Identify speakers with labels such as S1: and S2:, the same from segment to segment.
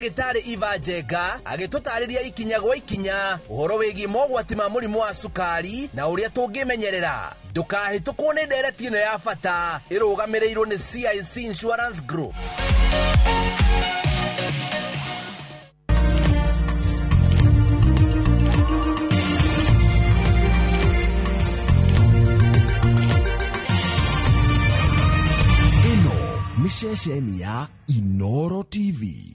S1: Gitari Iva Jega agitutariria ikinya gwa ikinya uhoro wigi mogwati ma murimu wa sukari na uria tungimenyerera ndukahitukwo ni ndereti ino ya bata irugamirirwo ni CIC Insurance Group. Ino mishesheni ya Inoro TV.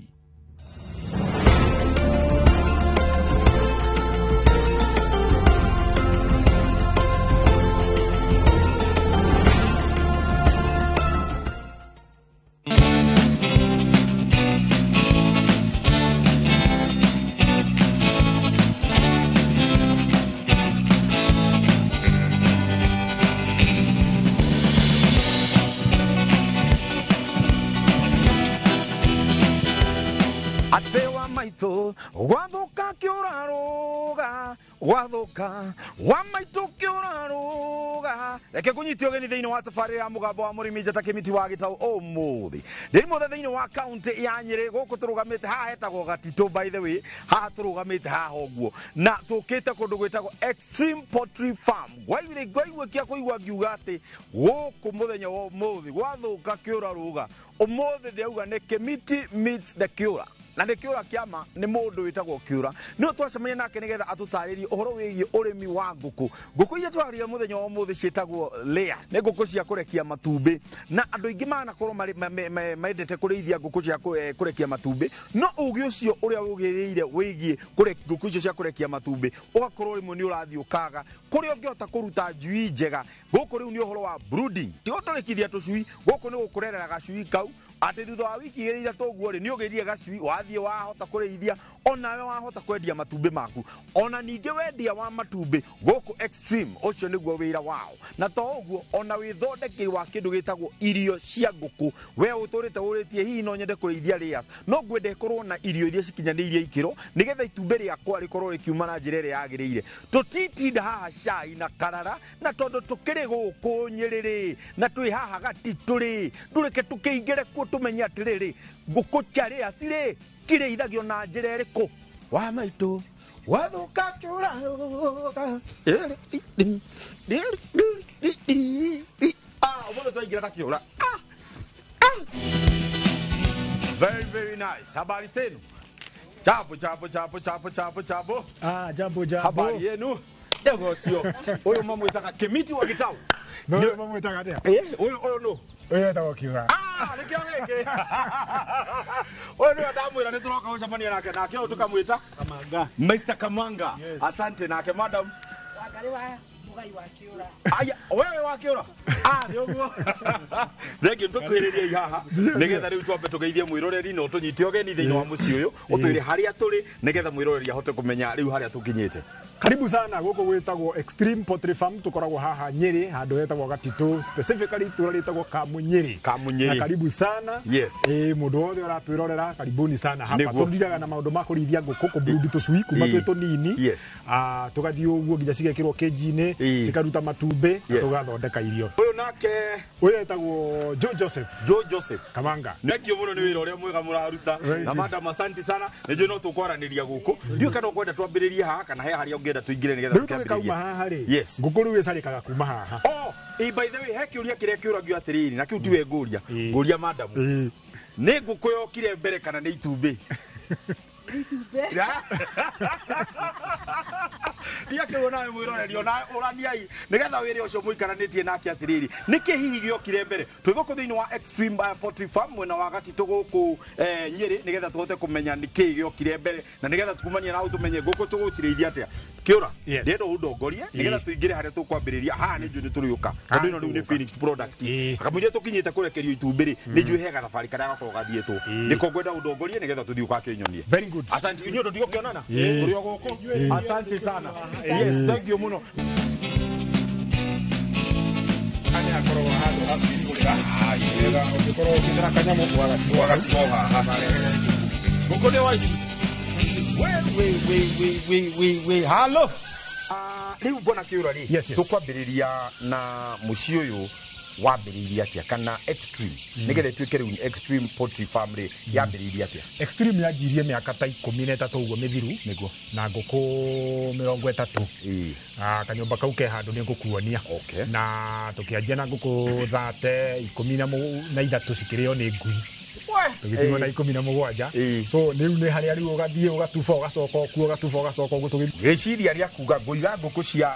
S2: Wadoka kiuraroga wadoka wamaito kiuraroga reke kunyitio geni thiini wa safari ya mugambo wa murimi njata kimiti wa gitau omuthi ndiri muthe thiini wa county ya Nyeri guku turugamite ha hetagwo Gatito. By the way, ha turugamite ha hoguo na tukite kundu gwitagwo Extreme Poultry Farm gwaigwe kia kuigwa ngiuga ati guku muthenya wa omuthi wadoka kiuraroga omuthi ndeuga ni Kimiti meets the cure na de kiura kiama ni mundu witagwo kiura ni twacemania nake nigetha atutaririe uhoro wigie urimi wa nguku iria twaririe muthenya wa muthi cietagwo layer ni nguku cia kurekia matumbi na andu ingi mana korwo maendete kurithia nguku cia kurekia matumbi no ugi ucio uria ugiriire wigie nguku icio cia kurekia matumbi ugakorwo rimwe ni urathiukaga kuri ungihota kuruta njui njega guku riu ni uhoro wa brooding ti utorikithia tucui guku ni gukurerera gacui kau ati thutha wa wiki igiri ithatu guo ri ni ugirie gacui wathie wahota kurithia onawe wahota kwendia matumbi maku ona ninge wendia wa matumbi guku Extreme ucio niguo wira wao na to uguo ona withondeki wa kindu gitagwo irio cia nguku we uturite uritie hihi no nyende kurithia layers no gwende korwo na irio iria cikinyanirie ikiro nigetha itumbi riakwa rikorwo rikiuma na njira iria yagiriire tutitinda haha cai na karara na tondu tukiri guku Nyeri na twi haha Gatituri ndureke tukiingire ku tumenye atiriri nguku ciari aciri tire ithagio na njira eriku wa maitu wathuka kiuraroga wothe twaingira na kiura very nice. Habari zenu? Jambo
S3: jambo
S2: habari yenu ndego cio uyu mamwitaga Kimiti wa gitau
S3: no mamwitaga atia
S2: uyu no
S3: uyu ndego kiura
S2: nikio giki uyu no ndamwira ni turoka ucamania nake tukamwita
S3: Kamanga
S2: Mr. Kamanga. Yes. Asante nake madam wakari wa mugai wa kiura aya wewe wa kiura ni uguo thegi tukwiririe haha nigetha riu twambe tugeithie mwiroreri no tunyite ogeni thiini wa muci uyu utwire haria turi nigetha mwiroreri ahote kumenya riu haria tukinyite.
S3: Karibu sana guku gwitagwo Extreme Poultry Farm tukoragwo haha Nyeri handu hetagwo Gatito, specifically turaritagwo Kamunyeri.
S2: Na
S3: karibu sana.
S2: Yes.
S3: Mundu wothe uratwirorera karibuni sana hapa turiraga na maundu ma kurithia nguku ku brood tucui kuma twi tunini.
S2: Yes.
S3: Tugathie uguo nginya cigekirwo keji-ini cikaruta matumbi tugathondeka irio.
S2: Uyu nake
S3: uyu etagwo Joe Joseph Kamanga.
S2: Nekio muno ni wira uria mwega muraruta na madam asante sana nijo no tukwaraniria guku ndio kana kwenda twambiririe haha kana he haria ngenda tuingire nigetha
S3: tukambiririe haha ri nguku riu icarikaga kuma haha.
S2: By the way he kiuria kiria kiuragio atiriri na kiu tiwe nguria madam ni nguku yokire mbere kana ni itumbi Ria ke wona mwiroreri ona uraniai nigetha wire ucio muikaranitie nake atiriri niki hihi giokire mbere twiguku thiini wa Extreme Poultry Farm mwena wa Gatito guku Nyeri nigetha tuhote kumenya niki giokire mbere na nigetha tukumania na tumenye guku tugukirithia atia kiura ndendo udongorie nigetha tuingire haria tukwambiriria haha ni njuni turiyuka tondu ino ni finished product akamuje tukinyite kurekerio itumbiri ni njui hega thabari kada gakorwo gathietwo niko gwenda udongorie nigetha tuthiuka kinyonie.
S3: Very good.
S2: Asante inyo tutiko kionana turio guku asante sana. Yes, thank you muno.
S3: Ani akoro hado hapo ngulira yega ukoro kidra kanyamu kuoga hapa guku ni waici we hello riu bona kiura ri tukwambiriria na muci uyu
S2: wambĩrĩirie atĩa kana extreme nigetha tuĩke rĩu extreme poultry family yambĩrĩirie atĩa?
S4: Extreme yanjirie mĩaka ta 13 ũguo mĩthiru nĩguo na ngũkũ 30 kanyũmba kau ke handũ nĩ ngũkuonia na tũkĩanjia na ngũkũ 13 cikĩrĩo nĩ ngui tũgĩtigwo na 17 so rĩu nĩ harĩa rĩu ũgathiĩ ũgatuba ũgacoka okuo ũgatuba ũgacoka ũguo
S2: gĩciria rĩa kuga ngũiga ngũkũ cia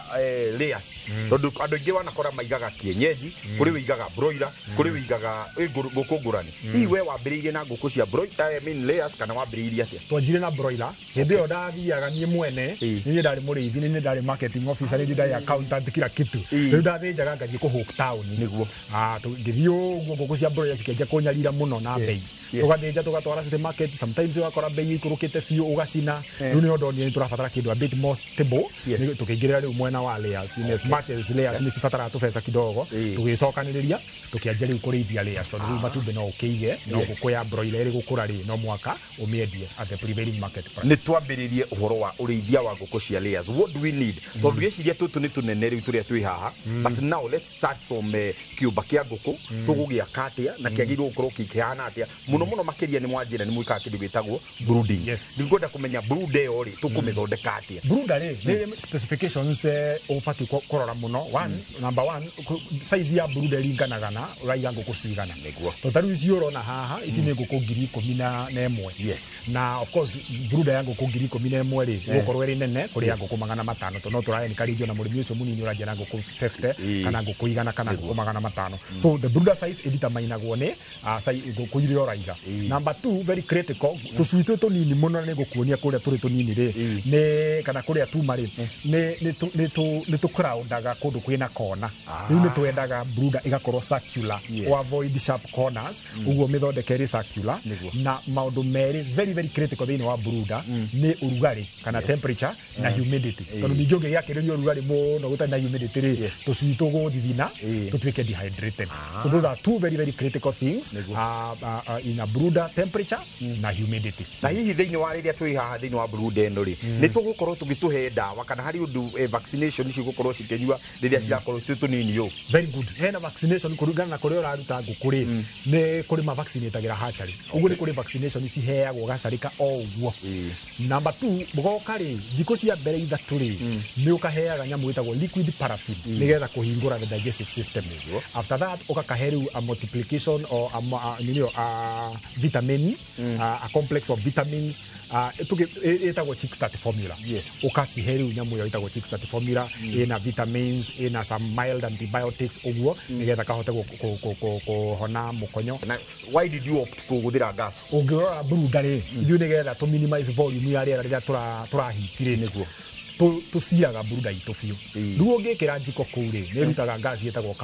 S2: layers tondũ andũ aingĩ wanakora maigaga kienyeji kũrĩ wĩigaga broiler kũrĩ wĩigaga ngũkũ ngũrani hihi we wambĩrĩirie na ngũkũ cia broiler layers kana wambĩrĩirie atĩa?
S4: Twanjire na broiler hĩndĩ ĩyo ndathiaga niĩ mwene niĩ ndarĩ mũrĩithi niĩ ndarĩ marketing officer niĩ ndarĩ accountant kila kitu rĩu ndathĩnjaga ngathiĩ kũhũk town
S2: nĩguo
S4: tũgĩthiĩ ũguo ngũkũ cia broiler cikĩanjia kũnyarira mũno na bei tũgathĩnja tũgatwara city market sometimes ũgakora bei ikũrũkĩte biũ ũgacina rĩu nĩyo ndonire nĩ tũrabatara kĩndũ a bit more stable tũkĩingĩrĩra rĩu mwena wa layers in as much as layers nĩ cibataraga tũbeca kidogo tũgĩcokanĩrĩria tũkĩanjia rĩu kũrĩithia layers tondũ rĩu matumbĩ no ũkĩige no ngũkũ ya broiler ĩrĩ gũkũra rĩ no mwaka ũmĩendie at the prevailing market price.
S2: Nĩ twambĩrĩrie ũhoro wa ũrĩithia wa ngũkũ cia layers, what do we need? Tondũ gĩciria tũtũ nĩ tũnene rĩu tũrĩa twĩ haha but now let's start from kĩũmba kĩa ngũkũ tũgũgĩaka atĩa na kĩagĩrĩirwo gũkorwo kĩhana atĩa mũno mũno makĩria nĩ mwanjĩra nĩ mwĩkaga kĩndũ gĩtagwo brooding. Nĩngwenda kũmenya brood ĩyo rĩ tũkũmĩthondeka atĩa?
S4: Brood rĩ nĩ specifications ũbatiĩ kũrora mũno. Number one size ya brood ĩringanaga na ũraiga ngũkũ cigana. Tondũ rĩu ici ũrona haha ici nĩ ngũkũ 11,000 na of course brood ya ngũkũ 11,000 rĩ gũkorwo ĩrĩ nene kũrĩ ya ngũkũ 500 tondũ no tũrahe nĩkarĩithio na mũrĩmi ũcio mũnini ũranjia na ngũkũ 50 kana ngũkũ 100 kana ngũkũ 500. So the brooder size ĩdeterminagwo nĩ ngũkũ iria ũraiga. Number 2 very critical tũcui tũtũ tũnini mũno nĩ gũkuonia kũrĩa tũrĩ tũnini rĩ nĩ kana kũrĩa tuma rĩ nĩ tũcrowdaga kũndũ kwĩna kona. Rĩu nĩ twendaga brooder ĩgakorwo circular o avoid sharp corners ũguo mĩthondeke ĩrĩ circular. Na maũndũ merĩ very very critical thĩinĩ wa brooder nĩ ũrugarĩ kana temperature na humidity. Tondũ ningĩ ũngĩgĩakĩrĩria ũrugarĩ mũno gũtarĩ na humidity rĩ tũcui tũgũthithina tũtuĩke dehydrated. So those are two very very critical things in a brooder, temperature na humidity.
S2: Na hihi thĩinĩ wa rĩrĩa twĩ haha thĩinĩ wa brooder ĩno rĩ nĩ tũgũkorwo tũgĩtũhe ndawa kana harĩ ũndũ vaccination cigũkorwo cikĩnyua rĩrĩa cirakorwo twĩ tũnini ũũ?
S4: Very good. Hena vaccination kũringana na kũrĩa ũraruta ngũkũ rĩ nĩ kũrĩ ma vaccinatagĩra hatchery. Ũguo nĩ kũrĩ vaccination ciheagwo gacarĩka o ũguo. Number 2 mũgoka rĩ thikũ cia mbere ithatũ rĩ nĩ ũkaheaga nyamũ ĩtagwo liquid paraffin nĩgetha kũhingũra the digestive system. After that ũkakahe rĩu a multiplication or a vitamin a complex of vitamins ĩtagwo chick start formula. Ũkacihe rĩu nyamũ ĩyo ĩtagwo chick start formula ĩna vitamins ĩna some mild antibiotics ũguo nĩgetha kahote kũhona mũkonyo.
S2: Why did you opt kũhũthĩra gas?
S4: Ũngĩrora brooder rĩ ithuĩ nĩgetha tũ minimize volume ya rĩera rĩrĩa tũrahitirĩ nĩguo tũciaga brooder itũ biũ. Rĩu ũngĩkĩra njiko kũu rĩ nĩ ĩrutaga gas ĩtagwo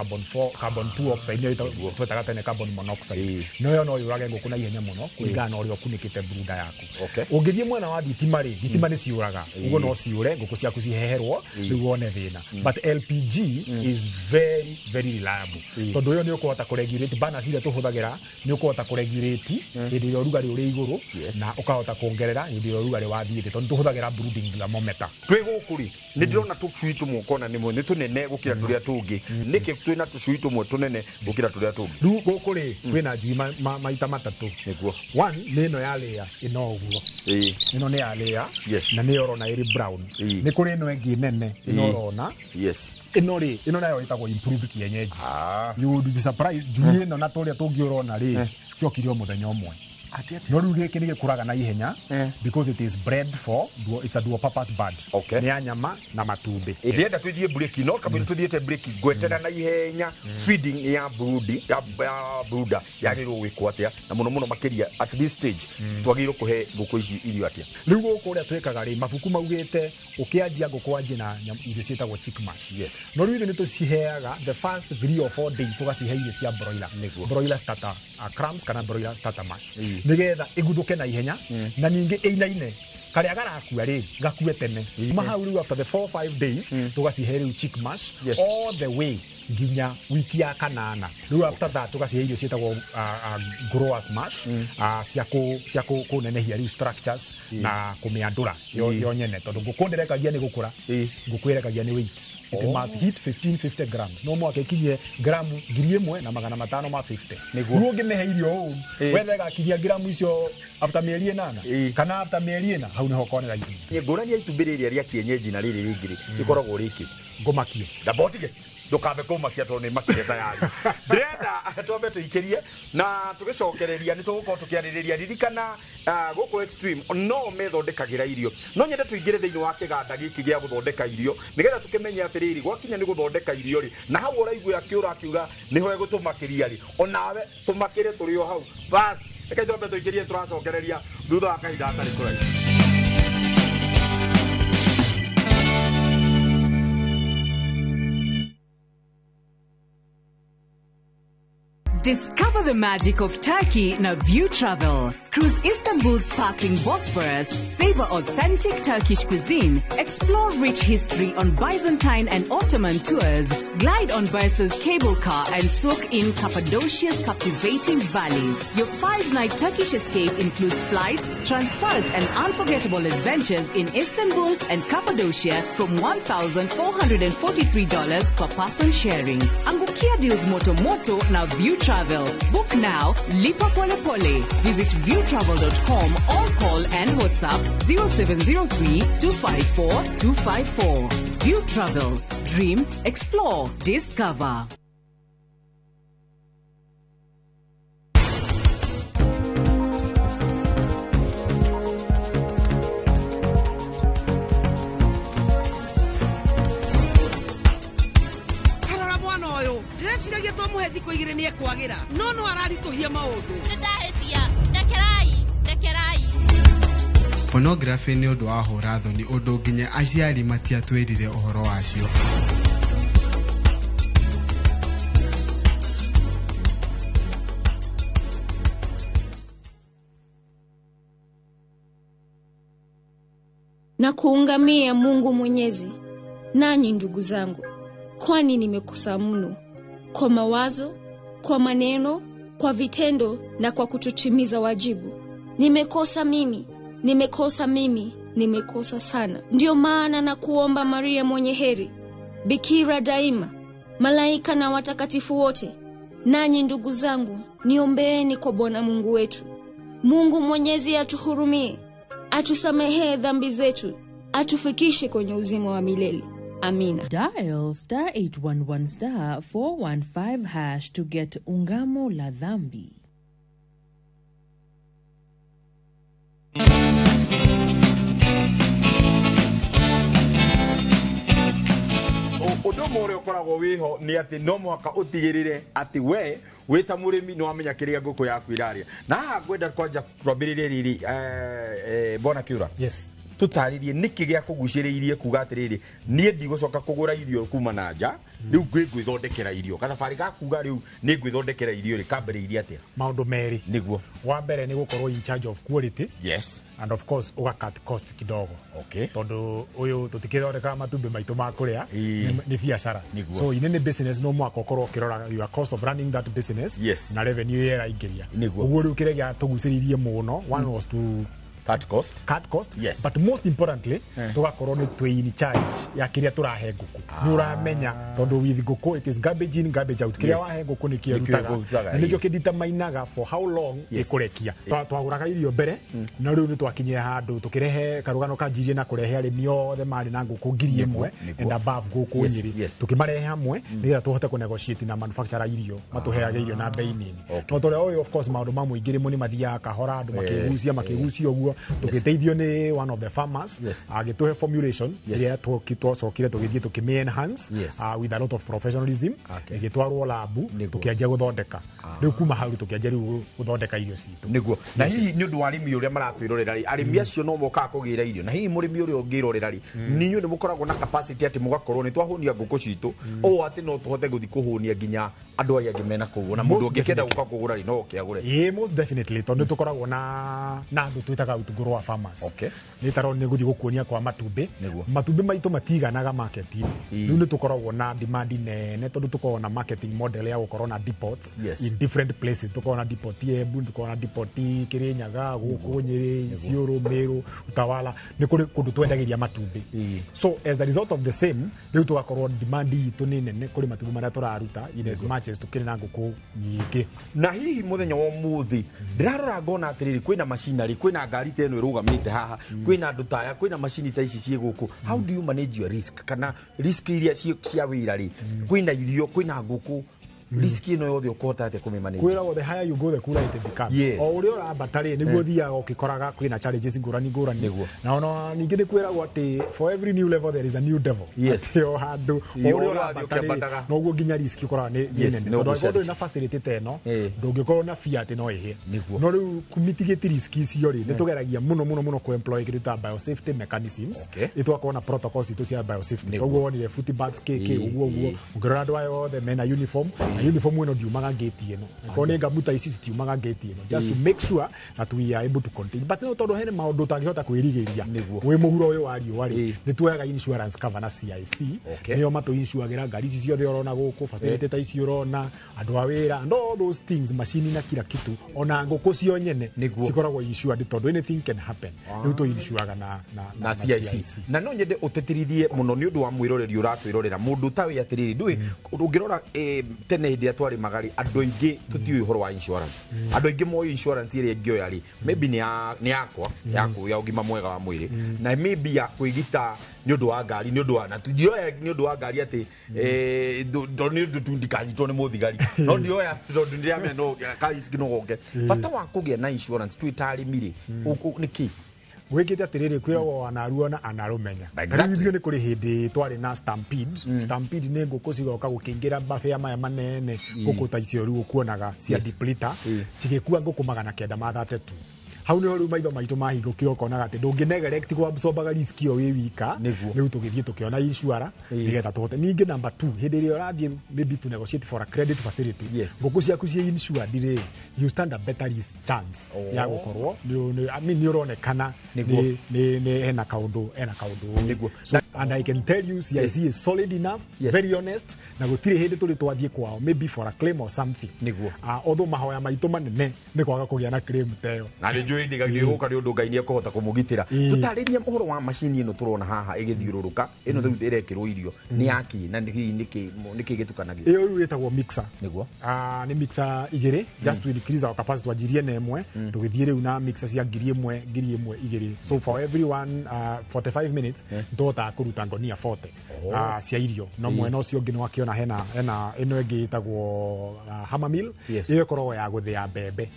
S4: carbon 2 oxide nĩyo twetaga tene carbon monoxide. Noyo no yũrage ngũkũ na ihenya mũno kũringana na ũrĩa ũkunĩkĩte brooder yaku. Ũngĩthiĩ mwena wa thitima rĩ thitima nĩ ciũraga ũguo no ciũre ngũkũ ciaku ciheherwo rĩu wone thĩna. But LPG is very very reliable tondũ ũyũ nĩ ũkũhota kũregulate burners iria tũhũthagĩra nĩ ũkũhota kũregulate hĩndĩ ĩrĩa ũrugarĩ ũrĩ igũrũ na ũkahota kuongerera hĩndĩ ĩrĩa ũrugarĩ wathiĩ thĩ tondũ tũhũthagĩra brooding thermometer.
S2: Gũkũrĩ nĩ ndĩrona tũcui tũmwe kona nĩ tũnene gũkĩra tũrĩa tũngĩ nĩkĩ twĩna tũcui tũmwe tũnene gũkĩra tũrĩa tũngĩ?
S4: Rĩu gũkũ rĩ kwĩna njui maita matatũ. One nĩ ĩno ya layer ĩno ũguo ĩno nĩ ya layer na nĩ ũrona ĩrĩ brown. Nĩ kũrĩ ĩno ĩngĩ nene ĩno ũrona ĩno rĩ ĩno nayo ĩtagwo improved kienyeji. You would be surprised njui ĩno na tũrĩa tũngĩ ũrona rĩ ciokire mũthenya ũmwe. No rĩu gĩkĩ nĩ gĩkũraga na ihenya because it is bred for it's a dual purpose bird. Nĩ ya nyama na matumbĩ.
S2: Ndĩrenda twĩthiĩ break no kabla tuthiĩte break gwetera na ihenya feeding ya brooder yagĩrĩirwo gwĩkwo atĩa na mũno mũno makĩria at this stage twagĩrĩirwo kũhe ngũkũ ici irio atĩa?
S4: Rĩu gũkũ ũrĩa twĩkaga rĩ mabuku maugĩte ũkĩanjia ngũkũ anjie na irio ciĩtagwo chick mash. No rĩu nĩ tũciheaga the first 3 or 4 days tũgacihe irio cia broiler starter crumbs kana broiler starter mash nĩgetha ĩguthũke na ihenya na ningĩ ĩinaine karĩa garakua rĩ gakue tene. Mahau rĩu after the 4-5 days tũgacihe rĩu chick mash all the way nginya wiki ya kanana riu after that tugacihe irio cietagwo growers mash cia kunenehia riu structures na kumiandura yo nyene tondu ngukunderekagia ni gukura ngukwirekagia ni weight it must hit 1550 grams no mwaka ikinye gramu 1,550 riu ngimehe irio wethega kinya gramu icio after mieri 8 kana after mieri 4 hau niho konera irio
S2: ngurani ya itumbiri iria ria kienyeji na riri ringiri ikoragwo riki
S4: ngumakio
S2: ndabotige ndukambe kumakia tondu ni makire tayari ndenda twambe tuikirie na tugicokereria ni tugukorwo tukiaririria ririkana guku extreme no methondekagira irio no nyende tuingire thiini wa kiganda giki gia guthondeka irio nigetha tukimenya atiriri gwakinya ni guthondeka irio ri na hau uraigua kiura akiuga niho egutumakiria ri onawe tumakire turi o hau bas reke twambe tuikirie turacokereria thutha wa kahinda atari kuraihu.
S5: Discover the magic of Turkey na View Travel. Cruise Istanbul's sparkling Bosphorus, savor authentic Turkish cuisine, explore rich history on Byzantine and Ottoman tours, glide on Bursa's cable car and soak in Cappadocia's captivating valleys. Your 5-night Turkish escape includes flights, transfers and unforgettable adventures in Istanbul and Cappadocia from $1,443 per person sharing. Angukia deals moto na View Travel. Book now, lipa pole pole. Visit viewtravel.com or call and WhatsApp 0703 254 254. View Travel. Dream, explore, discover.
S6: Ndĩreciria tũmũhe thikũ igĩrĩ nĩ ekwagira no ararituhia maũndũ
S7: ndahĩtia ndekerai
S8: pornography nĩ ũndũ wa hũra thoni ũndũ nginya aciari matiatwĩrire ũhoro wacio.
S9: Na kuungamia Mungu Mwenyezi, nanyi ndugu zangu, kwani nimekosa mno kwa mawazo, kwa maneno, kwa vitendo na kwa kutotimiza wajibu. Nimekosa sana. Ndio maana na kuomba Maria mwenye heri, bikira daima, malaika na watakatifu wote, nanyi ndugu zangu, niombeeni kwa Bwana Mungu wetu. Mungu Mwenyezi atuhurumie, atusamehee dhambi zetu, atufikishe kwenye uzima wa milele. Amina.
S10: Dial *811*415# to get ungamo la dhambi.
S2: Udomo ore okoragwo wiho ni ati no mwaka utigirire ati we wita murimi no amenya kiria nguku yaku iraria na ngwenda kwanja kwambiririe riri bona kiura.
S4: Yes.
S2: Tutaririe niki gya kuguciriirie kuga atiriri nie ndigũcoka kugura irio kuma na nja riu ngwithondekera irio kana bari gakuga riu ni ngwithondekera irio ri kambiriirie atia
S4: maundu meri
S2: niguo
S4: wa mbere ni gukorwo in charge of quality.
S2: Yes.
S4: And of course uga cut cost kidogo.
S2: Okay.
S4: Tondu uyu tutikithondeka matumbi maitu ma kuria ni biashara. So inene business no mwaka ukorwo kirora your cost of running that business.
S2: Yes.
S4: Na revenue yera ingiria
S2: niguo
S4: uguo riu kiregia tuguciririe muno one was to
S2: cut cost.
S4: Yes. But most importantly tugakorwo ni twi in charge ya kiria turahe nguku ni uramenya tondu with nguku it is garbage in garbage out kiria wahe nguku ni kirutaga na nikio kideterminaga for how long ikurekia twaguraga irio mbere na riu ni twakinyia handu tukirehe karugano kanjirie na kurehe arimi othe mari na nguku 1,000 and above nguku nyiri tukimarehe hamwe nigetha tuhote ku negotiate na manufacturer irio matuheage irio na bei nini no tore oyo of course maundu mamwe igiri muni mathiaga kahora andu makigucia uguo tukiteithio ni one of the farmers agituhe formulation iria twocokire tugithie tukime enhance with a lot of professionalism igitwarwo labu tukianjia guthondeka riu kuma hau tukianjia riu guthondeka irio citu
S2: niguo na hihi ni undu wa arimi uria maratwirorera ri arimi acio no moka kugira irio na hihi murimi uria ungirorera ri ninyu ni mukoragwo na capacity ati mugakorwo ni twahunia nguku citu o ati no tuhote guthi kuhunia nginya andu aya ngimena kugu na mundu ungikenda guka kugura ri no kiagure
S4: most definitely tondu tukoragwo na andu twitaga to grow farmers.
S2: Okay.
S4: Later on niguthi gukuonia kwa matumbi maitu matiganaga market-ini riu ni tukoragwo na demand nene tondu tukoragwo na marketing model ya gukorwo na depots in different places. Tukoragwo na depot Embu, tukoragwo na depot Kirinyaga, guku Nyeri, Isiolo, Meru, Utawala, ni kundu twendagiria matumbi. So as a result of the same riu tugakorwo demand itu ni nene kuri matumbi maria turaruta in as much as tukiri na nguku nyingi.
S2: Na hihi muthenya wa muthi ndirarora ngona atiriri kwina machinery, kwina ngari ta eno irugamite haha, kwina ndutaya, kwina machine ta ici cie guku. How do you manage your risk? Kana risk iria cia wira ri kwina irio, kwina nguku, risk ino yothe ukota ate kumimanage?
S4: Kwira the higher you go the cooler it becomes. O uri urabatari niguo thiaga ukikoraga kwina challenges ngurani na ona ningi ni kwira ati for every new level there is a new devil. Yo handu uri urabatari no guo nginya risk ukora ni nene tondu na facility teno ndungikorwo na fiat no ihe no riu kumitigate risk icio ri ni tugeragia muno ku employ kiruta biosafety mechanisms itwakorwo na protocols itu cia biosafety toguo wonire foot bags keke uguo ngirora andu ayo the men uniform uniform weno diumaga gate eno ko ne ngabuta ici tiumaga gate eno just to make sure that we are able to contain. But no tondu hene maundu tangihota kwirigiria we muhuro uyu wari wari ni tuoyaga insurance cover na CIC nio matu insuagira ngari ici ciothe urona guku facility ta ici urona andu awira and all those things machine na kila kitu ona nguku cio nyene cikoragwo insured tondu anything can happen ni to insuaga na CIC.
S2: Na no nyende utetirithie muno ni undu wa mwiroreri uratwirorera mundu tawe atiriri ndui ungirora tene hidi atwari magari andu aingi tutiui horo wa insurance andu aingi mo insurance ire ngio yari maybe ni yakwa ya ugima mwega wa mwiri na maybe ya kwigita ni undu wa ngari ni undu wa na tujoya ni undu wa ngari ati do ni undu tundikanyitwo ni muthigari no ndioya tondu ndiamenya no kaisi no gonge bata wa kugia na insurance twitari miri niki
S4: wikite atiriri kwiragwo anaruona anarumenya riu ni kuri hindi twari na stampede ni nguku cigoka gukingira mafia maya manene nguku ta icio riu kuonaga cia depleter cigikua nguku 932 hau ni horu maitho maitu mahingukio ukonaga ati ndunginegelect kwa absorbaga risk yo wi wika riu tugithie tukiona insurance nigetha tuhote ningi number 2 hindi ri urathie maybe to negotiate for a credit facility nguku ciaku cia insured ri you stand a better risk chance ya gukorwo ni uronekana ni ena kaundu so and I can tell you CIC is solid enough very honest na gutire hindi tuli twathie kwao maybe for a claim or something although mahoya maitu manene ni kwaga kugia na claim teo
S2: indiga giuka ni undu ngainie kuhota kumugitira tutariria uhoro wa machine ino turona haha igithiururuka ino riu irekirwo irio ni yaki na niki gitukanagi
S4: iyo riu etagwo mixer niguo ni mixer igiri just to increase our capacity wajirie na emwe tugithie riu na mixer cia ngiri imwe igiri so for everyone 45 minutes ndota kuruta ngonia 40 cia irio no mwena ucio ngi no akiona hena ino ingi etagwo hammer mill iyo korogwo ya guthia mbembe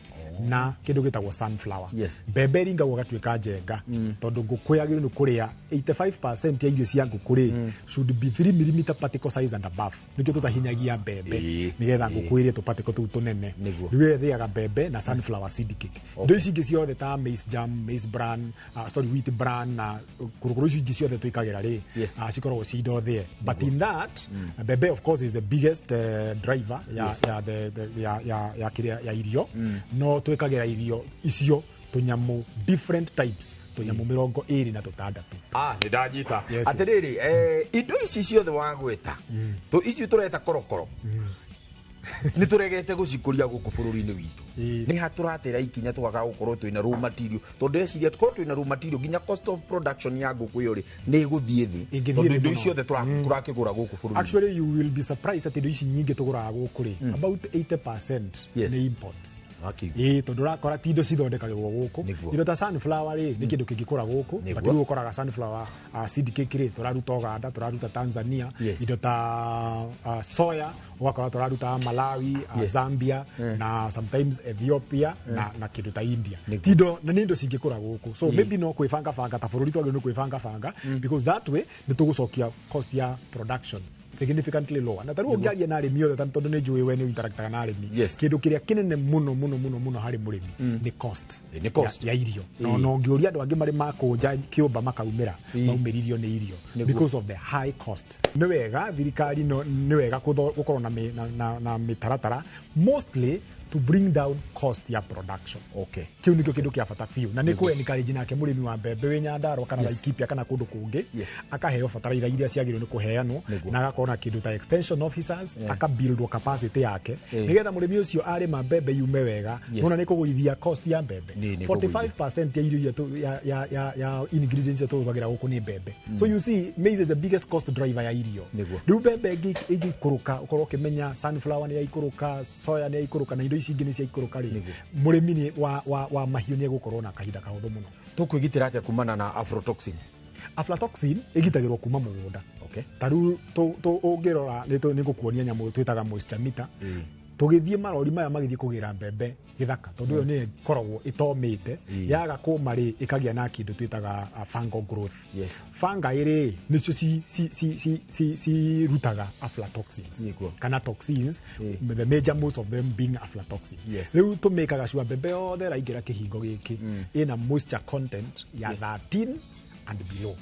S4: na kindu gitagwo sunflower mbembe ringagwo gatwika njenga tondu nguku yagire ni kuria 85% ya irio cia nguku ri should be 3 mm particle size and above nikio tutahinyagia mbembe nigetha nguku irie tupatiko tu tunene riwe thiaga mbembe na sunflower seed cake ndo ici ingi ciothe ta maize jam maize bran wheat bran na kurukuru ici ingi ciothe twikagira ri cikoragwo cindo thie but in that mbembe of course is the biggest driver ya irio no twikagira irio icio tunyamu different types tunyamu 20 na 6
S2: ni ndanyita atiriri indo ici ciothe wagweta to ici tureta korokoro ni turegete gucikuria guku bururi-ini witu ni haturatira ikinya tugaga gukorwo twina raw material tondu eciria tukorwo twina raw material ginya cost of production ya guku yori ni guthie thi tondu indo icio the turakigura guku bururi. Actually
S4: you will be surprised at indo ici nyingi tuguraga guku ri about 80% ni imports. Tondu rakora tindo cithondekagirwo guku indo ta sunflower ri ni kindu kingikura guku but riu ukoraga sunflower seed cake ri turaruta Uganda turaruta Tanzania indo ta soya wakora turaruta Malawi Zambia na sometimes Ethiopia na kindu ta India tindo na nindo cingikura guku so maybe no kwibanga ta bururi twagire no kwibanga because that way ni tugucokia cost ya production significantly lower na taru ngiaria na arimi othe tondu ni njui we ni interactaga na arimi kindu kiria kinene muno hari murimi ni cost ya irio no ngiuria andu angi mari makunja kiumba makaumira maumiririo ni irio because of the high cost ni wega thirikari ni wega gukorwo na mitaratara mostly to bring down cost ya production.
S2: Okay.
S4: Kiu nikyo kindu kia bata fiu na niko encourage nake murimi wa mbembe we Nyandarua kana Laikipia kana kundu kungi akaheo fataraitha iria ciagirwo ni kuheanwo na agakona kindu ta extension officers akabuild capacity yake nigetha murimi ucio ari mbembe yume wega nona niko guithia cost ya mbembe 45% ya irio ya ingredients to twagira guku ni mbembe. So you see maize is the biggest cost driver ya irio. Riu mbembe igikuruka ukorwo kimenya sunflower ni yaikuruka, soya ni yaikuruka na indo ici ingĩ ni ciaikuruka ri murimi ni wa mahiũ ni gukorwo na kahinda kahũthũ muno.
S2: Tukwigitira atia kumana na aflatoxin?
S4: Aflatoxin igitagirwo kuma mugunda.
S2: Okay.
S4: Taru ungirora ni gukuonia nyamu twitaga moisture meter. Tugithie marori maya magithie kugira mbembe githaka tondu yo ni koragwo itomite yaga kuma ri ikagia na kindu twitaga fungal growth. Funga iri nicio si rutaga aflatoxins kana toxins, the major most of them being aflatoxin. Riu tumekaga sure mbembe yothe raingira kihingo giki ina moisture content ya 13 and below.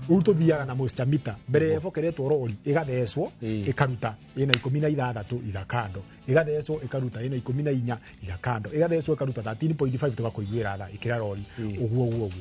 S4: Utothiaga na moisture meter mbere efokeretwo rori igathecwo ikaruta ina 16 igakando igathecwo ikaruta ina 14 igakando igathecwo ikaruta 13.5 tugakuiguira tha ikira rori uguo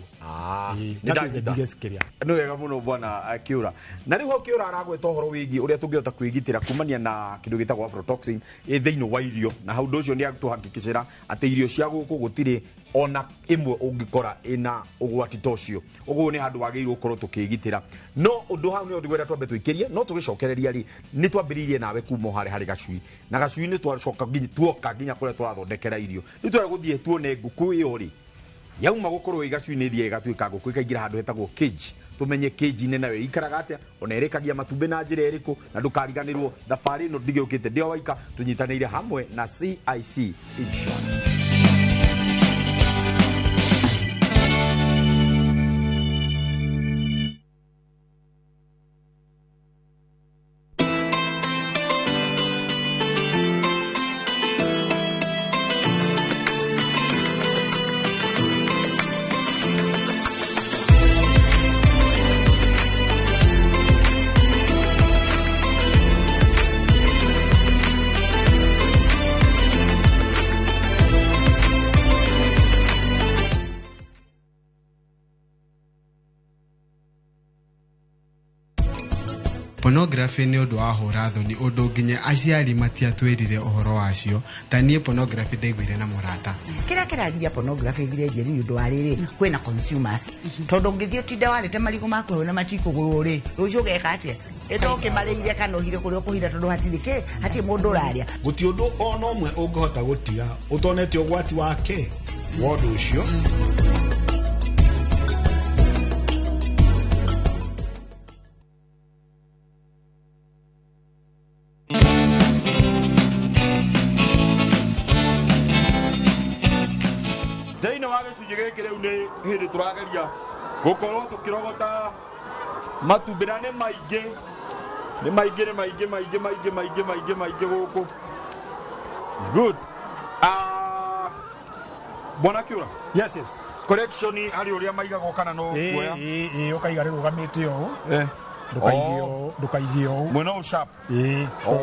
S4: that is the biggest carrier.
S2: No wega muno bwana Akiura na riho Akiura aragweta horo wigi uria tungihota kwigitira kumania na kindu gitagwo aflatoxin thiini wa irio na hau ndocio ni atuhakikishira ati irio cia guku gutire ona imwe ungikora ina ugwati tocio uguo ni handu wagiirwo korwo tukigitira no undu hau ni ndigwera twambe twikirie no tugicokereria ri ni twambiririe nawe kuma hari gacui na gacui ni twacoka nginya kuria twathondekera irio ni twara guthie tuone nguku iyo ri yauma gukorwo igacui ni thie igatuika nguku ikaingira handu hetagwo cage tumenye cage ne nayo ikaraga atia ona erekagia matumbe na njira eriko na ndukariganirwo thabari no ndigukite ndio waika tunyitanire hamwe na CIC Insurance.
S8: Pornography ni undu wa hura thoni undu nginya aciari matiatwirire uhoro wacio tanie pornography ndaiguire na murata
S11: kiragia pornography gireje ni undu wa riri kwina consumers tondu ngithio tinda warite marigo makwe na matikuguru ri rucio geka atia etoke marire kana ohire kurio kuhira tondu hatirike hati mundu raria
S12: guti undu ona umwe ungihota gutiga utonete ugwati wake wondu ucio
S2: hindi turageria gukorwo tukirogota matumbira ne maige guku good. Bwana Kiura,
S4: yes
S2: correction hari uria maigago kana no kuoya
S4: ukaiga rugamite o ndukaigio
S2: mwena sharp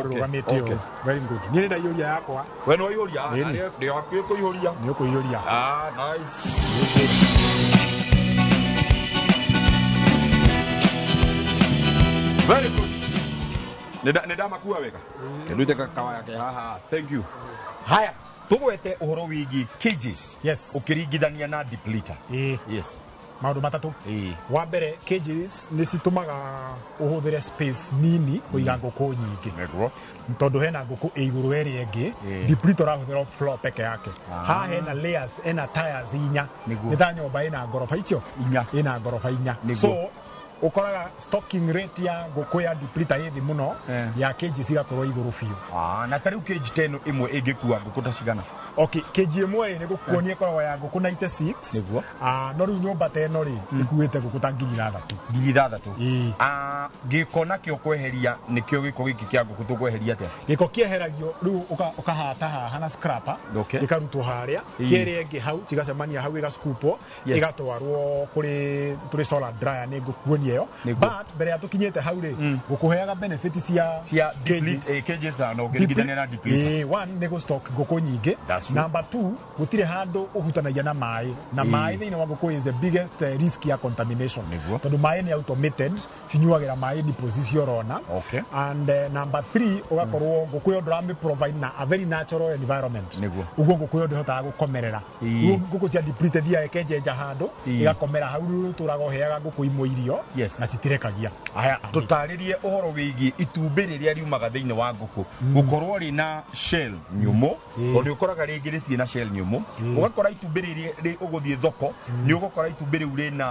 S4: rugamite o very good. Ni nda yuria yakwa
S2: we no yuria ndio akiko yuria
S4: ni ukuyuria
S2: nice. Very good. Neda makua wega. Kedute kakawa yake haha. Thank you. Haya, tugwete uhoro wigi cages.
S4: Yes.
S2: Ukirigithania na depleter. Yes.
S4: Maundu matatu. Wa mbere cages ni citumaga uhuthire space nini kuiga nguku nyingi. Tondu hena nguku iguru eri engi depleter ahuthira floor peke yake. Ha hena layers ena tiles inya. Nitha nyomba ina gorofa icio ina gorofa inya. So ukoraga stocking rate ya nguku ya depleter hivi muno ya cages igakorwo iguru fiu.
S2: Na tariu cage 10 imwe ingikua nguku ta cigana?
S4: Okay, keji imwe ni gukuonia korwa ya nguku 96 niguo no riu nyumba ta eno ri ikuite nguku ta ngiri 6
S2: giko nakio kweheria nikio giko giki kia nguku tukweheria atia
S4: giko kieheragio riu ukahata haha na scraper ikarutwo haria kiere ngi hau cigacemania hau igascoopwo igatwarwo kuri solar dryer ni ngukuonia
S2: ĩyo but mbere ya tũkinyĩte hau rĩ gũkũheaga benefits cia
S3: cages na no ngirigithania na deplete
S2: one nĩ gũstock ngũkũ nyingĩ number 2 gũtirĩ handũ ũhutanagia na maĩ na maĩ thĩinĩ wa ngũkũ is the biggest risk ya contamination tondũ maĩ nĩ automated cinyuagĩra maĩ deposit ciorona and number 3 ũgakorwo ngũkũ ĩyo ndũramĩ provide na a very natural environment ũguo ngũkũ ĩyo ndĩhotaga gũkomerera ngũkũ cia depleted ya ekenjenja handũ igakomera hau tũraga ũheaga ngũkũ imwe irio na citirekagia
S3: aya tũtarĩrie ũhoro wĩgiĩ itumbĩ rĩrĩa riumaga thĩinĩ wa ngũkũ gũkorwo rĩna shell nyũmũ tondũ ũkoraga rĩngĩ rĩtirĩ na shell nyũmũ ũgakora itumbĩ rĩrĩ ũgũthiĩ thoko nĩ ũgũkora itumbĩ rĩu rĩna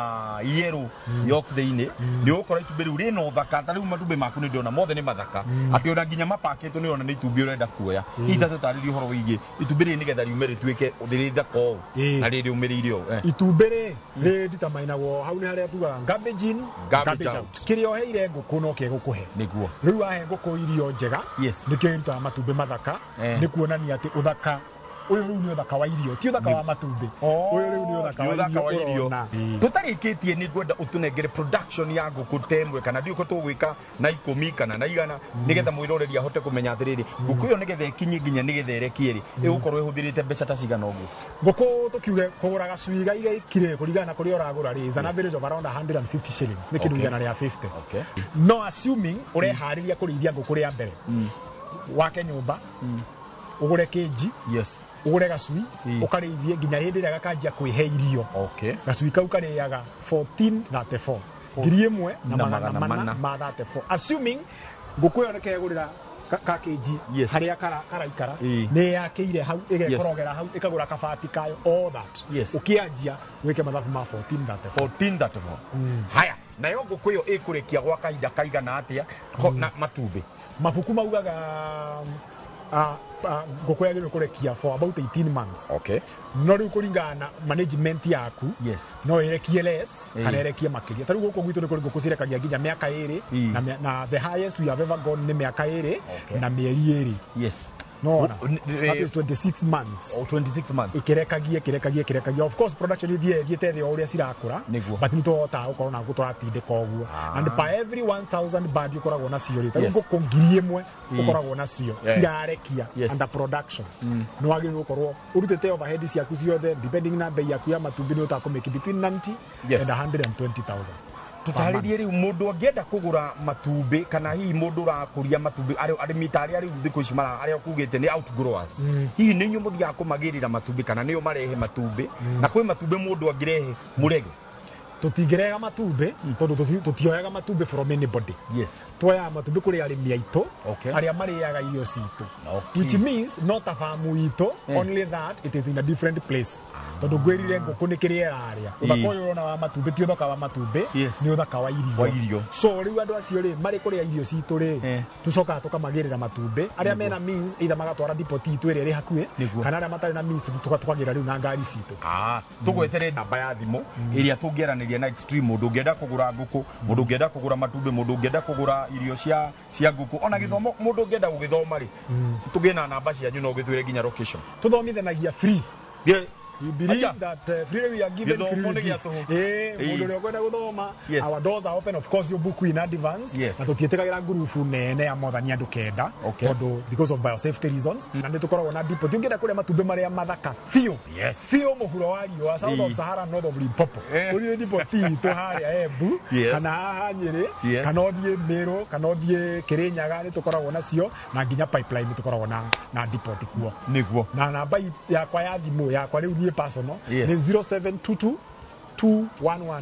S3: yellow yolk thĩinĩ nĩ ũgũkora itumbĩ rĩu rĩna ũthaka ta rĩu matumbĩ maku nĩ ndĩrona mothe nĩ mathaka atĩ ona nginya mapakĩtwo nĩ ũrona nĩ itumbĩ ũrenda kuoya ita tũtarĩrie ũhoro wĩgiĩ itumbĩ rĩrĩ nĩgetha riume rĩtuĩke rĩrĩ thaka ũũ na rĩrĩ ũmĩrĩire ũũ
S2: itumbĩ rĩ determinagwo hau nĩ harĩa tugaga garbage in garbage out kĩrĩa ũheire ngũkũ no kĩgũkũhe
S3: nĩguo
S2: rĩu wahe ngũkũ irio njega nĩkĩo irutaga matumbĩ mathaka nĩ kuonania atĩ ũthaka ũyũ rĩu nĩ ũthaka wa irio ti ũthaka wa matumbĩ ũyũ rĩu nĩ ũthaka wa irio
S3: tũtarĩkĩtie nĩ ngwenda ũtũnengere production ya ngũkũ temwe kana ndiũko tũgwĩka na 10 kana na 100 nĩgetha mwĩroreri ahote kũmenya atĩrĩrĩ ngũkũ ĩyo nĩgetha ĩkinye nginya nĩgetha ĩrekie rĩ ĩgũkorwo ĩhũthĩrĩte mbeca ta cigana ũguo
S2: ngũkũ tũkiuge kũgũra gacui igaikire kũringana na kũrĩa ũragũra rĩ is an average of around 150 shillings nĩ kĩndũ igana rĩa 50 no assuming ũreharĩria kũrĩithia ngũkũ rĩa mbere wake nyũmba ũgũre kĩnji ũgũre gacui ũkarĩithie nginya hĩndĩ ĩrĩa gakanjia kwĩhe irio gacui kau karĩaga 1434 ngiri ĩmwe na magana mana ma 34 assuming ngũkũ ĩyo nĩkegũrĩra kakĩnji harĩa karaikara nĩ yakĩire hau ĩgekorogera hau ĩkagũra kabati kayo all that ũkĩanjia wĩke mathabu ma 1434
S3: haya nayo ngũkũ ĩyo ĩkũrĩkia gwa kahinda kaigana atĩa na matumbĩ
S2: mabuku maugaga ngũkũ yagĩrĩirwo kũrekia for about 18 months no rĩu kũringana na management yaku no ĩrekie less kana ĩrekie makĩria ta rĩu gũkũ gwitũ nĩ kũrĩ ngũkũ cirekagia nginya mĩaka 2 na the highest we have ever gone nĩ mĩaka 2 na mĩeri 2 no that is 26 months
S3: 26 months
S2: ikirekagia of course production ithiĩte thĩ o ũrĩa cirakũra but nĩ tũhotaga gũkorwo na ngũkũ tũratindĩka ũguo and by every 1000 bird ũkoragwo nacio rĩ ta rĩu ngũkũ ngiri ĩmwe ũkoragwo nacio cirarekia under production no wagĩrĩirwo gũkorwo ũrutĩte overhead ciaku ciothe depending na bei yaku ya matumbĩ nĩ ũtakũmĩki between 90 and 120,000
S3: tũtarĩrie rĩu mũndũ angĩenda kũgũra matumbĩ kana hihi mũndũ ũrakũria matumbĩ arĩmi ta arĩa rĩu thikũ ici arĩa kugĩte nĩ outgrowers hihi nĩ inyuĩ mũthiaga kũmagĩrĩra matumbĩ kana nĩo marehe matumbĩ na kwĩ matumbĩ mũndũ angĩrehe mũrege
S2: tũtingĩrega matumbĩ tondũ tũtioyaga matumbĩ from anybody twoyaga matumbĩ kũrĩ arĩmi aitũ arĩa marĩaga irio citũ which means not a farm itũ only that it is in a different place tondũ ngwĩrire ngũkũ nĩ kĩrĩa ĩrarĩa ũthaka ũyũ ũrona wa matumbĩ ti ũthaka wa matumbĩ nĩ ũthaka wa irio so rĩu andũ acio rĩ marĩ kũrĩa irio citũ rĩ tũcokaga tũkamagĩrĩra matumbĩ arĩa mena means either magatwara depot itũ ĩrĩa ĩrĩ hakuhĩ kana arĩa matarĩ na means tũkagĩra rĩu na ngari citũ
S3: tũgwetere namba ya thimũ ĩrĩa tũngĩaranĩria na extreme mũndũ ũngĩenda kũgũra ngũkũ mũndũ ũngĩenda kũgũra matumbĩ mũndũ ũngĩenda kũgũra irio cia ngũkũ ona gĩthomo mũndũ ũngĩenda gũgĩthoma rĩ tũgĩe na namba cianyu no gĩtwĩre nginya location
S2: tũthomithanagia free you believe that freely we are given free mundu ũrĩa ũkwenda gũthoma our doors are open of course you book in advance na tũtiĩtĩkagĩra ngurubu nene ya mothani andũ kenda tondũ because of biosafety reasons na nĩ tũkoragwo na depot ũngĩenda kũrĩa matumbĩ marĩa mathaka biũ mũhuro wa riũa south of Sahara north of Limpopo ũthiĩ depot itũ harĩa Embu kana haha Nyĩrĩ kana ũthiĩ Meru kana ũthiĩ Kĩrĩnyaga nĩ tũkoragwo nacio na nginya pipeline nĩ tũkoragwo na depot kuo
S3: nĩguo
S2: na namba yakwa ya thimũ yakwa rĩu niĩ personal ni 0722 211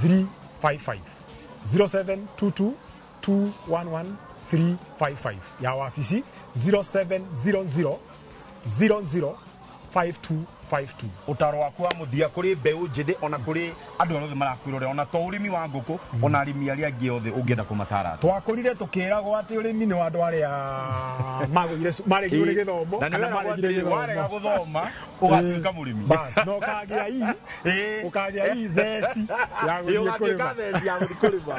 S2: 355 0722 211 355 ya wabici 0700 00 5252
S3: utaro waku wa muthia kuri mbeu njithi ona kuri andu othe marakwirore ona to urimi wa nguku ona arimi aria angi othe ungienda kumatara
S2: twakurire tukiragwo ati urimi ni wandu aria magũire maregire githomo
S3: kana maregire githomo warega guthoma ugatuika murimi
S2: bas no kagia hii thesi ya guthii kurima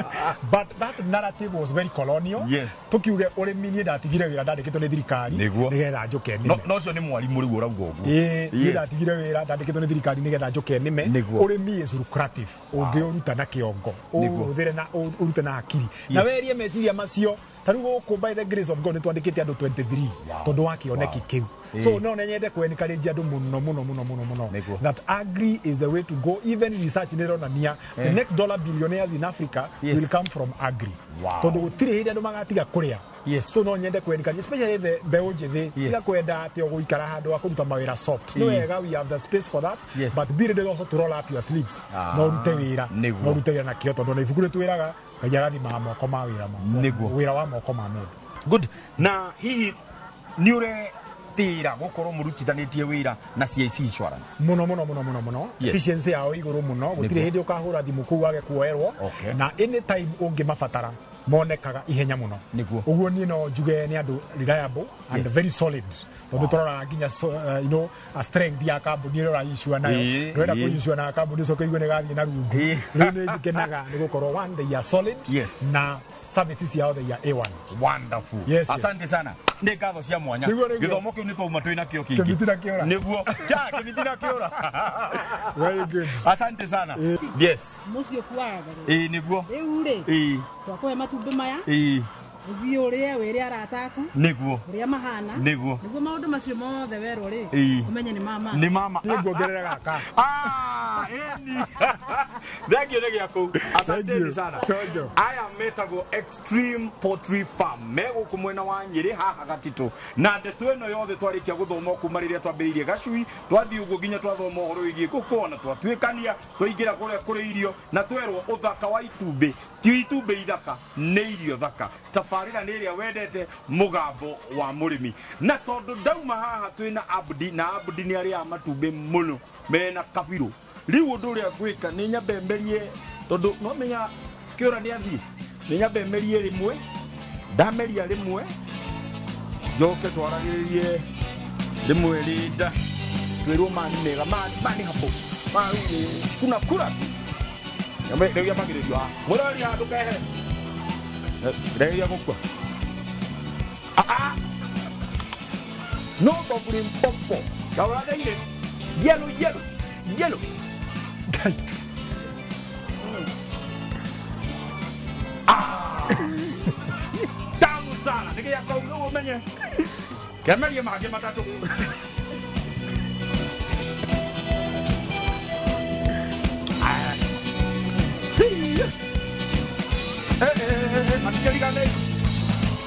S2: but that narrative was very colonial tukiuge urimi ni ndatigire wira ndandikitwo ni thirikari nigetha njuke
S3: no cio ni mwarimu riu urauga uguo
S2: ndatigire
S4: ndugire wira ndandikitwo ni thirikari nigetha njoke nime urimi is lucrative ungiuruta na kiongo uruthire na urute na akiri na werie meciria macio tarugo ko by the grace of God twandikite andu 23 tondu wakioneki kiu so no nenyende kwenikareja andu muno that agri is the way to go. Even research neronania the next dollar billionaires in Africa will come from agri tondu gutire hinde andu magatiga kuria. So no nyende kwenikareja especially the beojithi iga kwenda ati oguikara handu akuruta mawira soft no wega we have the space for that but be ready also to roll up your sleeves no rute wira na kio tondu na ifukure twiraga kajarathi moko ma wira wira wa moko ma mundu.
S3: Good. Na hihi niure tira gukoro murutithanitie wira na CIC insurance
S4: muno efficiency yao iguru muno gutire hindi ukahura thimu ku wage kuoerwo na anytime ungi mafatara monekaga ihenya muno uguo ni no njuge ni andu reliable and very solid tondu torora nginya you know a strength ya kambuni ro insure nayo rwenda ku insure na kambuni so kaigwe ne gathi na rungu riu ni ngenaga ni gukorwo one they are solid na services yao they are A1.
S3: Wonderful. Asante sana ndi ngatho cia mwanya githomo kiu ni twauma twina kio kingi niguo kimitira kiora very good. Asante sana yes
S6: mucio kuaga
S3: niguo
S6: riu twakwe matumbi maya uthii uria wiri arataku
S3: niguo
S6: uria mahana
S3: niguo
S6: maundu macio mothe werwo ri umenye ni mama
S4: niguongerera gaka
S3: eni thengio ni giaku asante sana
S4: tojo
S3: aya metago Extreme Poultry Farm meguku mwena wa Nyeri haha Gatito na ndeto eno yothe twarikia guthoma kuma riria twambiririe gacui twathi uguo nginya twathoma uhoro wigie gukona twatwikania twaingira kuria kuri irio na twerwo uthaka wa itumbi ti itumbi ithaka ni irio thaka tafarira niria wendete mugambo wa murimi na tondu ndauma haha twina Abdi na Abdi ni aria matumbi muno mena kabiru riu undu uria gwika ni nyambemberie tondu no menya kiora ni athi ni nyambemberie rimwe ndameria rimwe njoke twaragiririe rimwe rinda twirwo mani mega mani hapo mani kuna kura nyambe riu yamagiririo murari handu kehe reria gukwa no problem popo kaura deire yellow tamu sana nikia kwa ugo umenye kemeria mage matatu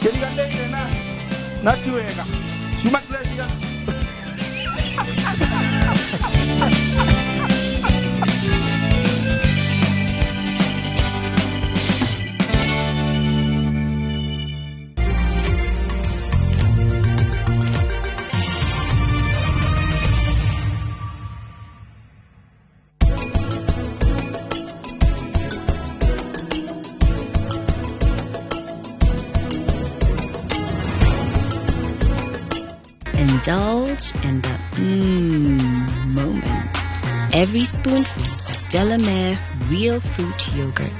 S3: Keligande na tuega shuma pleasure
S13: Indulge in the moment. Every spoonful of Delamere real fruit yogurt.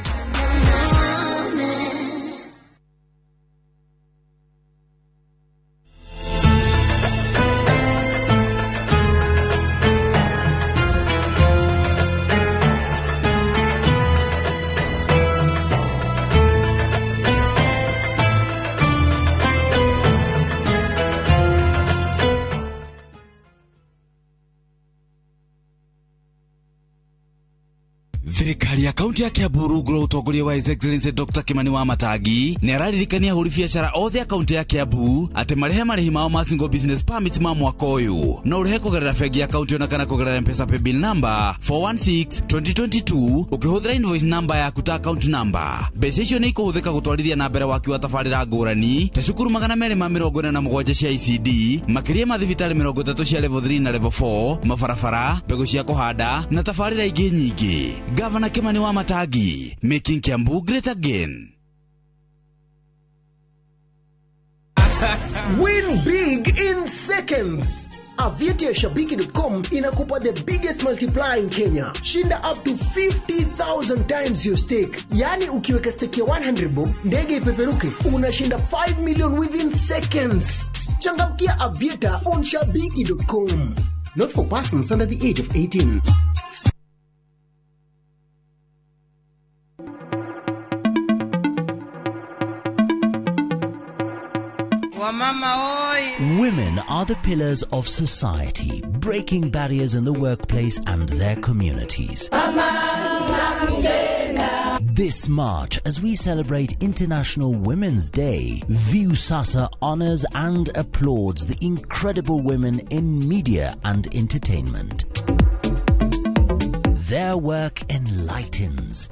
S2: Thirikari ya kaunti ya Kiambu rungu utongoria wa His Excellency Dr. Kimani wa Matangi ni araririkania ahuri biashara othe ya kaunti ya Kiambu ati marihi mao ma single business permit ma mwaka uyu no urihe kugerera bengi ya kaunti ona kana kugerera M-Pesa paybill number 416-2022 ukihuthira invoice number ya kuta account number. Mbeca icio ni ikuhuthika gutwarithia na mbere waki wa tafarira ngurani ta cukuru 247 cia ICD makiria ma thibitari 30 cia level 3 na level 4 mabarabara mbegu cia kuhanda na tafarira ingi nyingi. Governor Kimani wa Matangi, making Kiambu great again.
S14: Win big in seconds. Aviatashabiki.com inakupa the biggest multiplier in Kenya. Shinda up to 50,000 times your stake. Yani ukiweka stake ya 100 bob, ndege ipeperuke, unashinda 5 million within seconds. Changamkia Aviata on Shabiki.com. not for persons under the age of 18.
S15: Women are the pillars of society, breaking barriers in the workplace and their communities. This March, as we celebrate International Women's Day, Viusasa honors and applauds the incredible women in media and entertainment. Their work enlightens,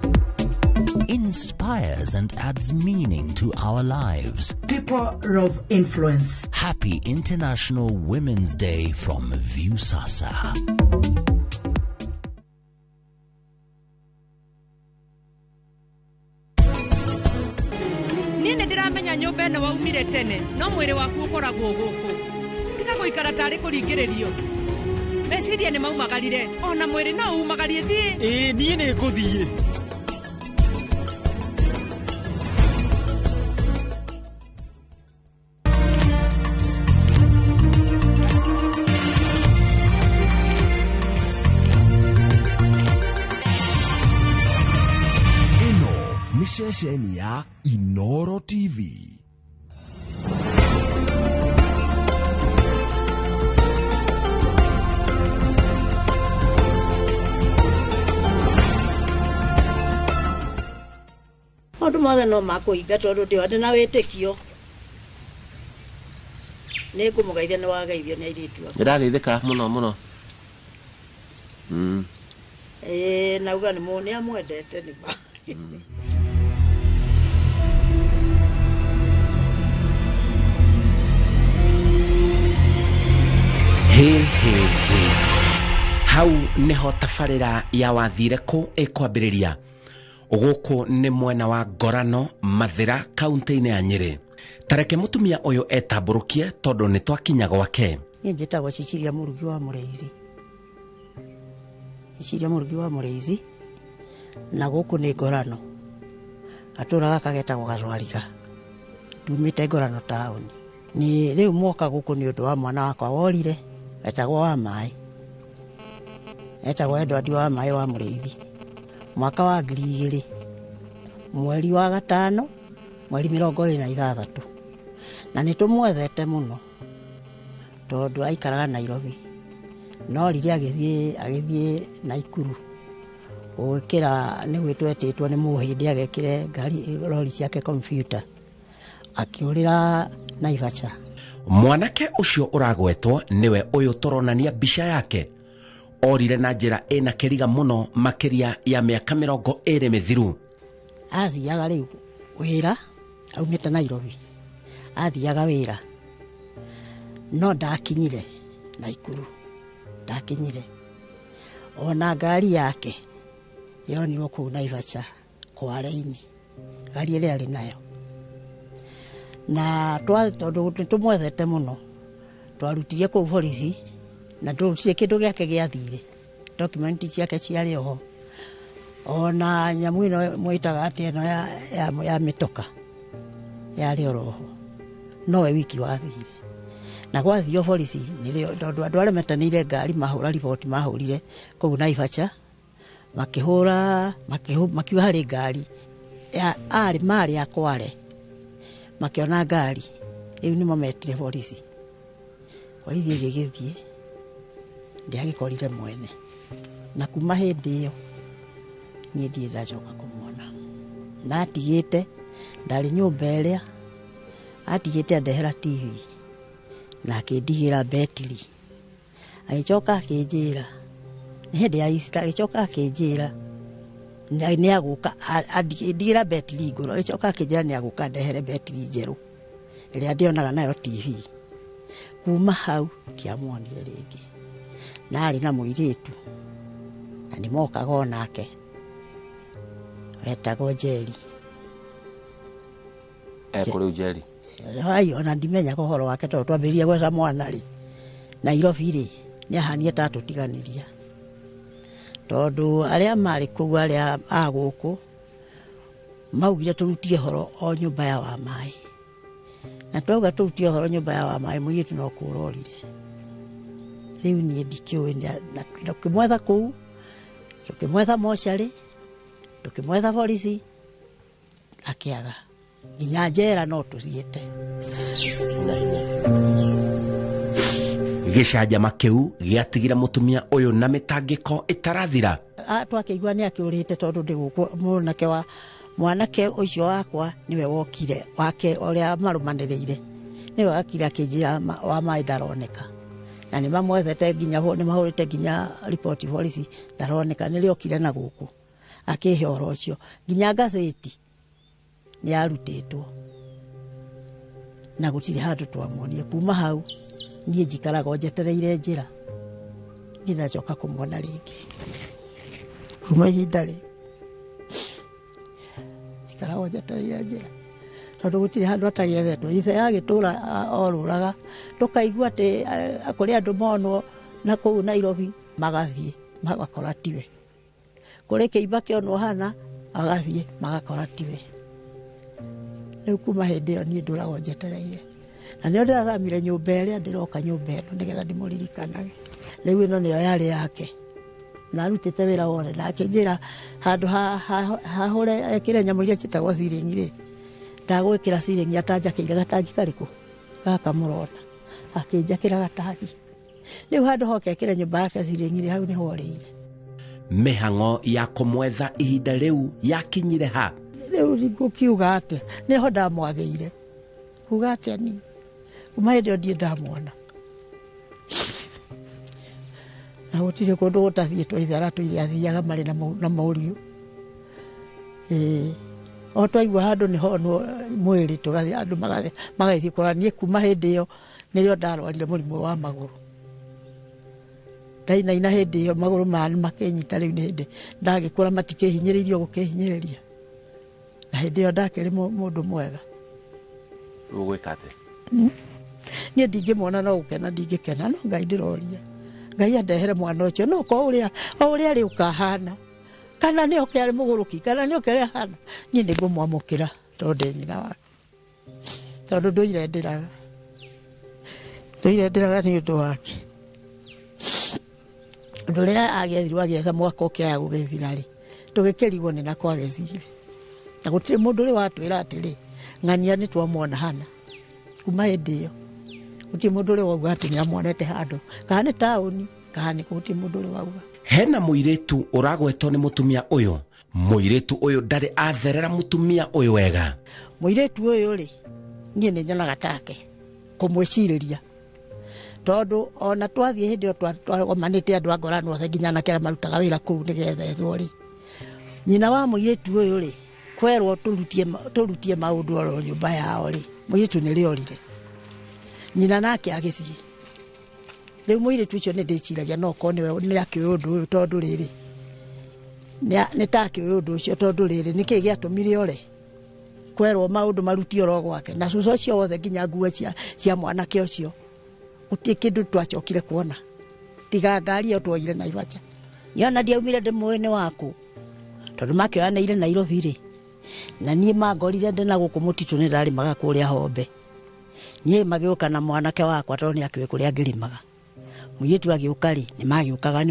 S15: inspires and adds meaning to our lives.
S16: People of influence.
S15: Happy International Women's Day from Viusasa.
S6: Nini ndiramenya nyumba eno waumire tene no mwiri waku ukoragwo guku tiga guikara tari kuringiririo meciria ni maumagarire ona mwiri no umagarie thie
S17: nie ni nguthie
S1: Shesheni ya Inoro TV.
S18: Maundu mothe no makuinga tondu ndi wande na witikio ni ngumugeithia ni wageithio ni airitu
S19: ndirageithika muno
S18: nauga ni muni amwendete ni ba
S19: Hey. Hau niho tabarĩra ya wathire ku ikwambĩrĩria guku ni mwena wa Ngorano Mathira kaunti-inĩ ya Nyeri. Tareke mutumia uyu etamburukie tondu ni twakinya gwake.
S18: Ni njitagwo Cicilia Murugi wa Mureithi. Cicilia Murugi wa Mureithi na guku ni Ngorano. Aturaga kagetagwo Gacwariga. Ndumite Ngorano town. Ni riu mwoka guku ni undu wa mwana wakwa worire. Etagwo wa mai. Etagwo Edward wa mai wa Mureithi. Mwaka wa 2000 mweri wa gatano mweri 26 na nitumwethete muno tondu aikaraga Nairobi no riri agithie Naikuru gwikira ni gwitwetitwo ni muhindi agekire ngari lori ciake computer akiurira Naivasha.
S19: Mwanake ucio uragwetwo niwe uyu turonania bica yake. Orire na njira ina kiriga muno makiria ya miaka 20 mithiru.
S18: Athiaga riu wira aumite Nairobi. Athiaga wira no ndakinyire Naikuru. Ndakinyire ona ngari yake yonirwo kuu Naivasha Kware-ini. Ngari ile ari nayo na tondu tumwethete muno twarutire ku polisi na turutire kindu giake giathire document ciake ciari ho ona nyamu ino mwitaga ati eno ya mitoka yari oroho nowe wiki wathire na gwathio polisi nirio tondu andu aria metanire ngari mahura report mahurire kuu Naivasha makiuga hari ngari ari mari ya Kware makiona ngari riu nimo metire polisi igithie ndiagikorire mwene na kuma hindi iyo ni ndie ndacoka kumwona na atigite ndari nyumba iria atigite andehera TV na akindigira betri agicoka akinjira ni hindi ya Easter agicoka akinjira ni aguka ndigira betri ngoro agicoka akinjira ni aguka ndehere betri njeru iria ndionaga nayo TV. Kuma hau kiamwonire ringi na ari na muiritu na ni mokaga onake etagwo Njeri.
S19: Kuri Njeri
S18: ai ona ndimenya kohoro wake tondu twambirie gweca mwana ri Nairobi ri ni ahanie tatu tiganiria tondu aria mari kuu aria aguku maugire turutie horo o nyumba ya wa mai na twauga turutie horo nyumba ya wa mai muiritu no kurorire riu nie ndikiu na tukimwetha kuu tukimwetha mocarĩ tukimwetha polisi akiaga nginya njera no tuthiĩte
S19: gicanjama kiu giatigira mutumia uyu na mitangiko itarathira
S18: twakĩigua nĩ akĩũrĩte tondũ ndĩ gũkũ mwanake wa mwanake ũcio wakwa niwe wokire wake ũrĩa marũmanĩrĩire niwe wakire akĩnjĩra wa maĩ ndaroneka na nĩ mamwethete nginya nĩ mahũrĩte nginya report polisi ndaroneka nĩ rĩokire na gũkũ akĩhe ũhoro ũcio nginya gazeti nĩ arutĩtwo na gũtirĩ handũ twamuonia kuma hau niĩ njikaraga njetereire njĩra ndinacoka kũmuona rĩngĩ kuma ihinda rĩ njikaraga njetereire njĩra tondũ gũtirĩ handũ atagĩethetwo ithe agĩtũra orũraga tũkaigua atĩ kũrĩ andũ monwo na kũu Nairobi magathiĩ magakora tiwe kũrĩ kĩimba kĩonwo hana agathiĩ magakora tiwe rĩu kuma hĩndĩ ĩyo niĩ ndũragwo njetereire na nĩo ndĩraramire nyũmba ĩrĩa ndĩroka nyũmba ĩno nĩgetha ndĩmũririkanage rĩu ĩno nĩyo yarĩ yake na arutĩte wĩra wothe na akĩnjĩra handũ hahũre ekĩre nyamũ iria ciĩtagwo ciringi-rĩ ndagwĩkĩra ciringi atanjakĩire gatangi karĩkũ gaka mũrona akĩnjakĩra gatangi rĩu handũ hoke ekĩre nyũmba yake ciringi-rĩ hau nĩho orĩire
S19: mĩhang'o ya kũmwetha ihinda rĩu yakinyire ha
S18: rĩu ngũkiuga atĩa nĩho ndamwagĩire kuga atĩa ni kuma hĩndĩ ĩyo ndirĩ ndamwona na gũtirĩ kũndũ gũtathiĩtwo ithara tũirĩ athiaga marĩ na maũriũ o twaigua handũ nĩho mwĩrĩ tũgathiĩ andũ magathiĩ kũrora niĩ kuma hĩndĩ ĩyo nĩrĩo ndarwarire mũrimũ wa magũrũ ndainaina hĩndĩ ĩyo magũrũ maya makĩnyita rĩu nĩ hĩndĩ ndagĩkũra matikĩhinyĩrĩirio gũkĩhinyĩrĩria na hĩndĩ ĩyo ndakĩrĩ mũndũ mwega
S19: ũgwĩka atĩ
S18: niĩ ndingĩmwona no gũkena ndingĩkena no Ngai ndĩroria Ngai andehere mwana ũcio no ko ũrĩa arĩ ũkahana kana nĩ oke arĩ mũgũrũki kana nĩ oke arĩ ahana niĩ nĩngũmwamũkĩra tondũ ndĩ nyina wake tondũ ndũire ndĩraga nĩ ũndũ wake ũndũ ũrĩa agethirwo agĩetha mwaka ũkĩaya gũgethira-rĩ tũgĩkĩrigwo nĩ nako agethire na gũtirĩ mũndũ ũrĩ watwĩra atĩrĩ ng'ania nĩ twamwona hana kuma hĩndĩ ĩyo gũtirĩ mũndũ ũrĩ wauga atĩ nĩ amwonete handũ kana nĩ taũni kana nĩ gũtirĩ mũndũ ũrĩ wauga
S19: hena mũirĩtu ũragwetwo nĩ mũtumia ũyũ mũirĩtu ũyũ ndarĩ atherera mũtumia ũyũ wega
S18: mũirĩtu ũyũ-rĩ niĩ nĩ nyonaga take kũmwĩcirĩria tondũ ona twathiĩ hĩndĩ ĩyo twagomanĩte andũ a ngorano othe nginya anake arĩa marutaga wĩra kũu nĩgetha ethwo-rĩ nyina wa mũirĩtu ũyũ-rĩ kwerwo tũrutie maũndũ oro nyũmba yao-rĩ mũirĩtu nĩ rĩorire nyina nake agĩthiĩ rĩu mũirĩtu ũcio nĩ ndĩciragia no ko nĩ akĩoĩ ũndũ ũyũ tondũ rĩrĩ nĩ ta akĩoĩ ũndũ ũcio tondũ rĩrĩ nĩkĩĩ gĩatũmire ore kwerwo maũndũ maruti oro gwake na cucu ũcio wothe nginya nguo cia mwanake ũcio gũtirĩ kĩndũ twacokire kuona tiga ngari ĩyo twoire Naivasha niona ndiaumire ndĩmũĩ nĩ waku tondũ makĩoyanĩire Nairobi-rĩ na niĩ mangorire ndĩ na gũkũ mũtitũ nĩ ndarĩmaga kũrĩa Hombe niĩ magĩũka na mwanake wakwa tondũ nĩ akĩũĩ kũrĩa ngĩrĩmaga mũirĩtu agĩũka-rĩ nĩ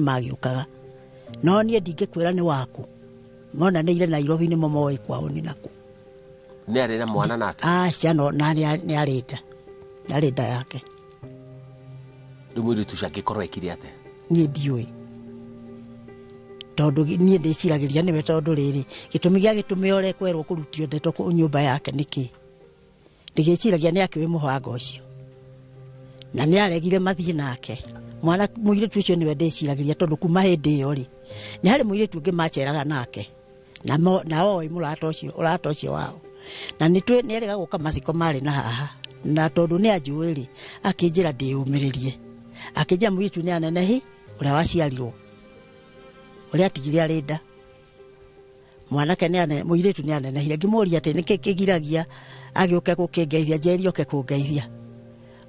S18: magĩũkaga no niĩ ndingĩkwĩra nĩ waku monanĩire Nairobi nĩmo moĩ kwao nĩ naku
S19: nĩ arĩ na mwana nake
S18: ciano na nĩ arĩ nda yake
S19: rĩu mũirĩtu ũcio angĩkorwo ekire atĩa
S18: niĩ ndiũĩ tondũ niĩ ndĩciragĩria nĩwe tondũ rĩrĩ gĩtũmi gĩa gĩtũmi ore kwerwo kũrutio ndeto nyũmba yake nĩkĩ ndĩgĩciragia nĩ akĩoĩ mũbango ũcio na nĩ aregire mathiĩ nake mwana mũirĩtu ũcio nĩwe ndĩciragĩria tondũ kuma hĩndĩ ĩyo-rĩ nĩ harĩ mũirĩtu ũngĩ maceraga nake na oĩ ũrata ũcio wao na nĩerĩga gũka maciko marĩ na haha na tondũ nĩ anjũĩ-rĩ akĩnjĩra ndĩyũmĩrĩrie akĩnjĩra mũirĩtu nĩ anenehi ũrĩa waciarirwo ũrĩa atigire arĩ nda mwanake mũirĩtu nĩ anenehire ngĩmũria atĩ nĩkĩ kĩgiragia agĩũke gũkĩngeithia njeri oke kũngeithia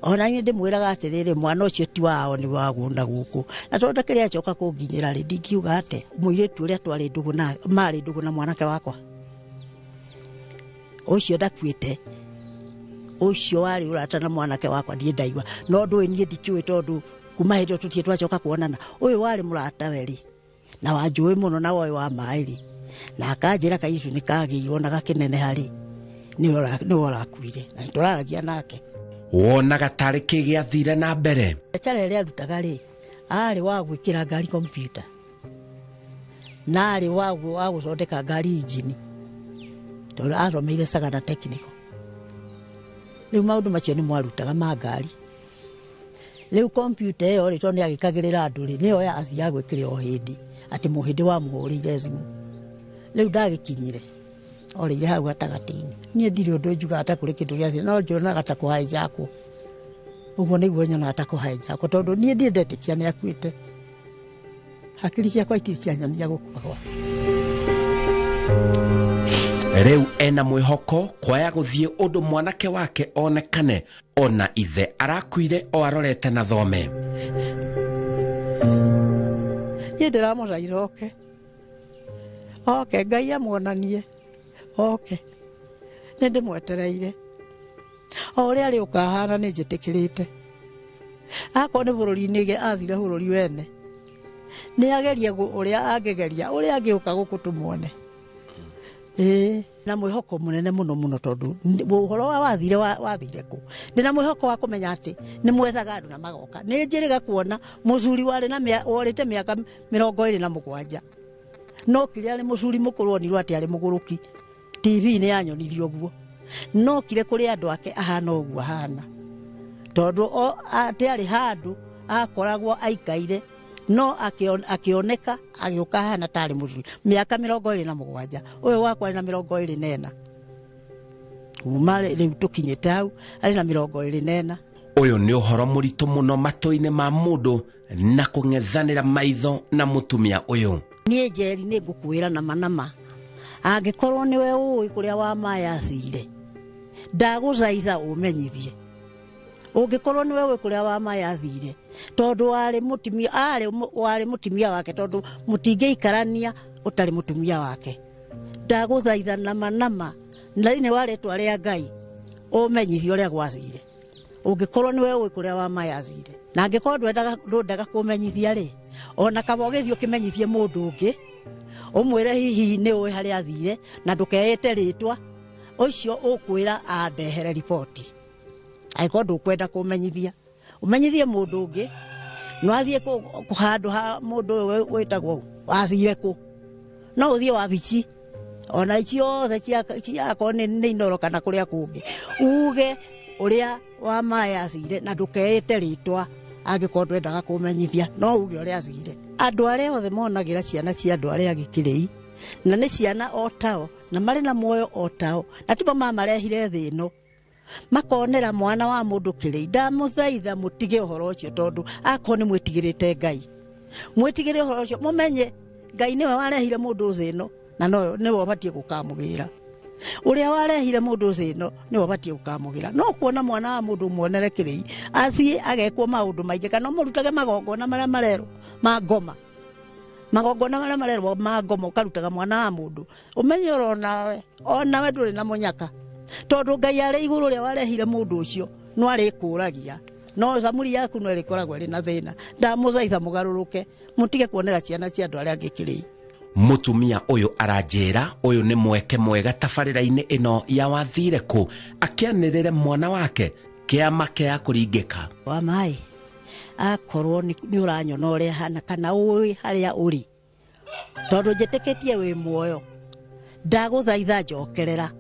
S18: ona niĩ ndĩmwĩraga atĩrĩrĩ mwana ũcio ti wao nĩ waguo na gũkũ na tondũ kĩrĩa acoka kũnginyĩra-rĩ ndingiuga atĩ mũirĩtu ũrĩa marĩ ndũgũ na mwanake wakwa ũcio ndakuĩte ũcio warĩ ũrata na mwanake wakwa ndiĩ ndaigua no ndũĩ niĩ ndikĩũĩ tondũ kuma hĩndĩ tũtie twacoka kuonana ũyũ warĩ mũrata weri na wanjũĩ mũno na woĩ wa maĩri na akanjĩra kaitũ nĩ kagĩirwo na gakenene harĩ nĩ orakuire na tũraragia nake
S19: wonaga tarĩ kĩ gĩathire na mbere
S18: biacara ĩrĩa arutaga rĩ arĩ wa gwĩkĩra ngari kompyuta na arĩ wa gũthondeka ngari injini tondũ athomeire Sagana Technical rĩu maũndũ macio nĩ mwarutaga ma ngari rĩu kompyuta ĩyo rĩ tondũ nĩagĩkagĩrĩra andũ rĩ nĩyo ya gwĩkĩra o hĩndĩ atĩ mũhĩndĩ wa mũhũrĩire thimũ rĩu ndagĩkinyire orĩire hau gatagatĩ-inĩ niĩ ndirĩ ũndũ njugaga ta kũrĩ kĩndũ gĩathire no njonaga ta kũhaijakwo ũguo nĩguo nyonaga ta kũhaijakwo tondũ niĩ ndĩndetĩkia nĩ akuĩte hakiri ciakwa itirĩ cianyonia gũkua gwake
S19: rĩu ena mwĩhoko kwaya gũthiĩ ũndũ mwanake wake onekane ona ithe arakuire o arorete na thome
S18: niĩ ndĩramũthaitha oke Ngai amuonanie oke nĩ ndĩmwetereire o ũrĩa arĩ ũkahana nĩ njĩtĩkĩrĩte akorwo nĩ bũrũri-inĩ athire bũrũri wene nĩ ageria ũrĩa angĩgeria ũrĩa angĩũka gũkũ tũmuone na mwĩhoko mũnene mũno tondũ ũhoro wa wathire kũ ndĩna mwĩhoko wa kũmenya atĩ nĩ mwethaga andũ na magoka nĩ njĩrĩga kuona mũcuri worĩte mĩaka 27 no kĩrĩa arĩ mũcuri mũkũrũ onirwo atĩ arĩ mũgũrũki TV nĩ yanyonirio ũguo no kire kũrĩ andũ ake ahana ũguo ahana tondũ atĩ arĩ handũ akoragwo aikaire no akĩoneka agĩũka hana tarĩ mũcuri mĩaka 27 ũyũ wakwa arĩ na 24 kuma rĩu tũkinyĩte hau arĩ na 24
S19: ũyũ nĩ ũhoro mũritũ mũno matũ-inĩ ma mũndũ na kũng'ethanĩra maitho na mũtumia ũyũ
S18: niĩ Njeri nĩ ngũkwĩra nama angĩkorwo nĩwe ũĩ kũrĩa wa maya acire ndagũthaitha ũmenyithie ũngĩkorwo nĩwe ũĩ kũrĩa wa maya athire tondũ warĩ mũtumia wake tondũ mũtingĩikarania ũtarĩ mũtumia wake ndagũthaitha nama na thĩinĩ wa rĩtwa rĩa Ngai ũmenyithie ũrĩa gwacire ũngĩkorwo nĩwe ũĩ kũrĩa wa maya athire na angĩkorwo ndwendaga kũmenyithia rĩ ona kaba ũgĩthiĩ ũkĩmenyithie mũndũ ũngĩ ũmwĩre hihi nĩ ũĩ harĩa athire na ndũkeĩte rĩtwa ũcio ũkwĩra andehere riboti angĩkorwo ndũkwenda kũmenyithia ũmenyithie mũndũ ũngĩ no athiĩ handũ ha mũndũ ũyũ wĩtagwo athire kũ no ũthiĩ wabici ona icio ciakorwo nĩ inoro kana kũrĩa kũngĩ uge ũrĩa wa maya athire na ndũkeĩte rĩtwa angĩkorwo ndwendaga kũmenyithia no uge ũrĩa athire andũ arĩa othe monagĩra ciana cia andũ arĩa gĩkĩrĩi na nĩ ciana o tao na marĩ na muoyo o tao na timo mamarehire thĩ ĩno makonera mwana wa mũndũ kĩrĩi ndamũthaitha mũtige ũhoro ũcio tondũ akorwo nĩ mwĩtigĩrĩte Ngai mwĩtigĩre ũhoro ũcio mũmenye Ngai nĩwe warehire mũndũ thĩ ĩno na nĩwe ũbatiĩ gũkamũgĩra ũrĩa warehire mũndũ thĩ ĩno nĩwe ũbatiĩ gũkamũgĩra no kuona mwana wa mũndũ muonere kĩrĩi athiĩ agekwo maũndũ maingĩ kana mũrutage magongona marĩa marerwo ma ngoma magongona marĩa marerwo ma ngoma ũkarutaga mwana wa mũndũ ũmenye onawe ndũrĩ na mũnyaka tondũ Ngai arĩ igũrũ ũrĩa warehire mũndũ ũcio no arĩkũragia no zamuri yaku no ĩrĩkoragwo ĩrĩ na thĩna ndamũthaitha mũgarũrũke mũtige kuonera ciana cia andũ arĩa gĩkĩrĩi
S19: mũtumia ũyũ aranjĩra ũyũ nĩ mweke mwega tabarĩra-inĩ ĩno ya wathire kũ akĩanĩrĩre mwana wake kĩama kĩa kũringĩka
S18: wa maĩ akorwo nĩ ũranyona ũrĩa hana kana ũĩ harĩa ũrĩ tondũ njĩtĩkĩtie wĩ muoyo ndagũthaitha njokerera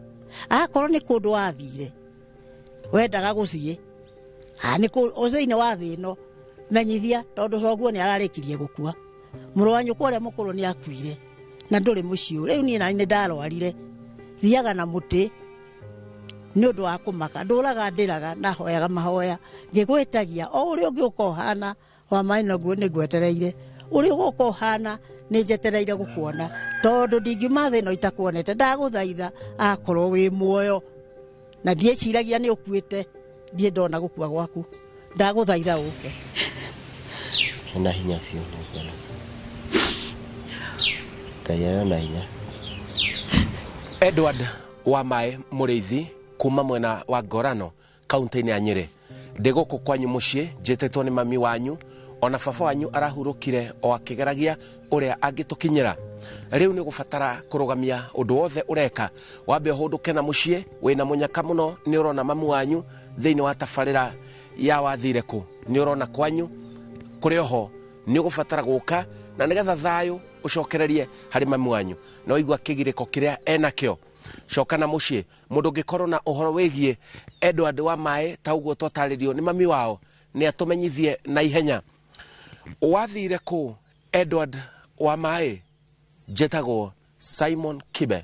S18: akorwo nĩ kũndũ wathire wendaga gũthiĩ nĩ thĩinĩ wa thĩ ĩno menyithia tondũ coguo nĩ ararĩkirie gũkua mũrũ wa nyũkwa ũrĩa mũkũrũ nĩ akuire na ndũrĩ mũciĩ rĩu niĩ nani nĩ ndarwarire thiaga na mũtĩ nĩ ũndũ wa kũmaka ndũraga ndĩraga na hoyaga mahoya ngĩgwĩtagia o ũrĩa ũngĩ ũkohana wa maĩ naguo nĩ ngwetereire ũrĩa ũgũka ũhana nĩ njetereire gũkuona tondũ ndingiuma thĩ ĩno itakuonete ndagũthaitha akorwo wĩ muoyo na ndiĩciragia nĩ ũkuĩte ndiĩ ndona gũkua gwaku ndagũthaitha ũke
S17: na hinya biũ nĩngwona Ngai arĩ hinya
S19: Edward wa maĩ mũrĩithi kuma mwena wa Ngorano kaunti-inĩ ya Nyĩrĩ ndĩ gũkũ kwanyu mũciĩ njĩtĩtwo nĩ mami wanyu ona baba wanyu arahurukire o akigeragia uria angitukinyira. Riu ni gufatara kurugamia undu wothe ureka, wambe hunduke na mucie wina munyaka muno. Ni urona mamu wanyu thiini wa tafarira ya wathire ku, ni urona kwanyu kuri oho, ni gufatara guka na nigetha thayu ucokererie hari mamu wanyu no igua kigiriko kiria enakio. Coka na mucie mundu ngikorwo na uhoro wigie Edward wa Mae ta uguo twataririo ni mami wao, ni atumenyithie na ihenya. Wathire ku Edward wa Mae? Jetago Simon Kibe.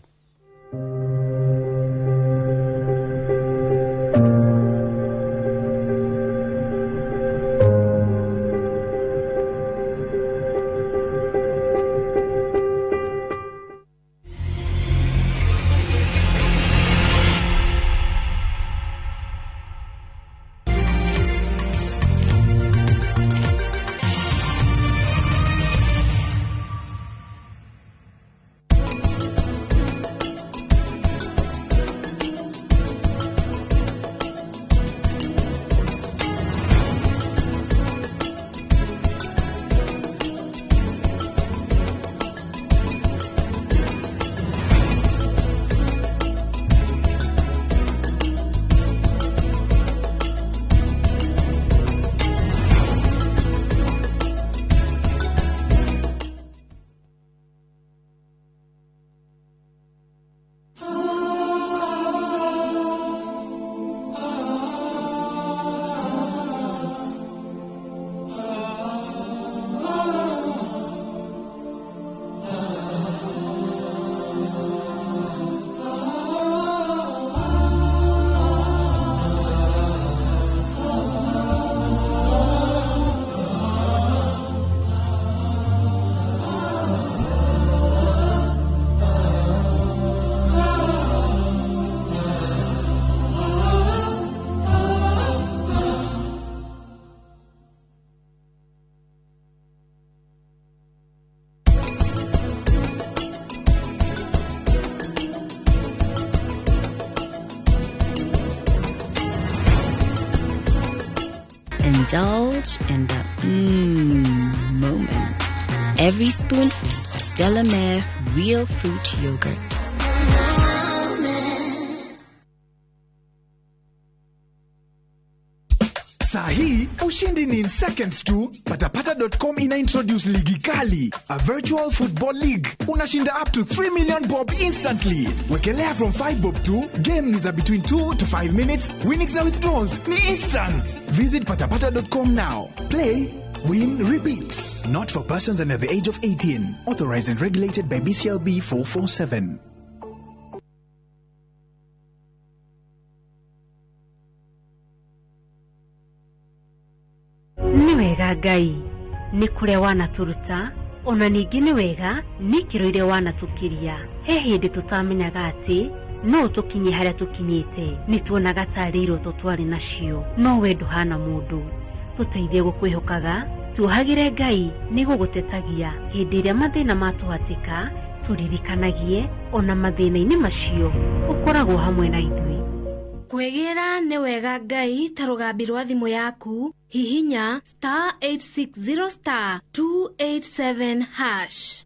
S13: Indulge in the moment. Every spoonful, Delamere real fruit yogurt.
S20: Sahi, ushindi ni in seconds tu. Patapata.com ina introduce ligi kali, a virtual football league. Unashinda up to 3 million bob instantly. Wekelea from 5 bob tu. Game ni za between 2 to 5 minutes. Winnings na withdrawals ni instant. Visit patapata.com now. Play, win, repeat. Not for persons under the age of 18. Authorized and regulated by BCLB 447.
S21: Ni wega Ngai ni kuria wanaturuta, ona ningi ni wega ni kiroire wanatukiria. He hindi tutamenyaga ati no tukinye haria tukinyite, ni tuonaga tari iroto twari nacio, no we nduhana mundu. Tuteithie gukwihokaga, tuohagire Ngai ni gugutetagia hindi iria mathina matuhatika, turirikanagie ona mathina-ini macio ukoragwo hamwe na ithui.
S9: Kwegira ni wega Ngai ta rugambi rwa thimu yaku, hihinya *860*287#.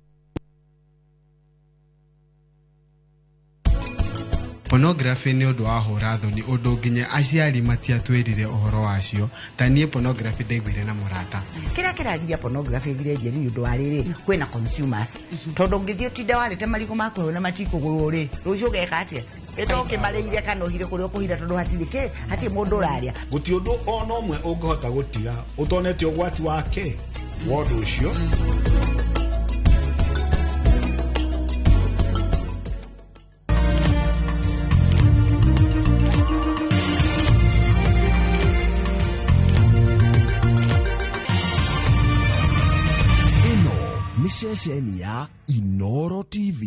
S8: Pornography ni undu wa hura thoni undu nginya aciari matiatwirire uhoro wacio. Tanie pornography ndaiguire na murata.
S11: Kiragiria pornography gire njeri ni undu wa riri kwina consumers. Tondu ngithio tinda warete marigo makwe na matikuguru ri. Rucio geka atia? Etoke maleire kana ohire kuri okuhira tondu hatirike hati mundu uraria.
S12: Guti undu ona omwe ungihota gutiga utonete ugwati wake. Wondu ucio.
S1: Ni ceceni ya Inoro TV.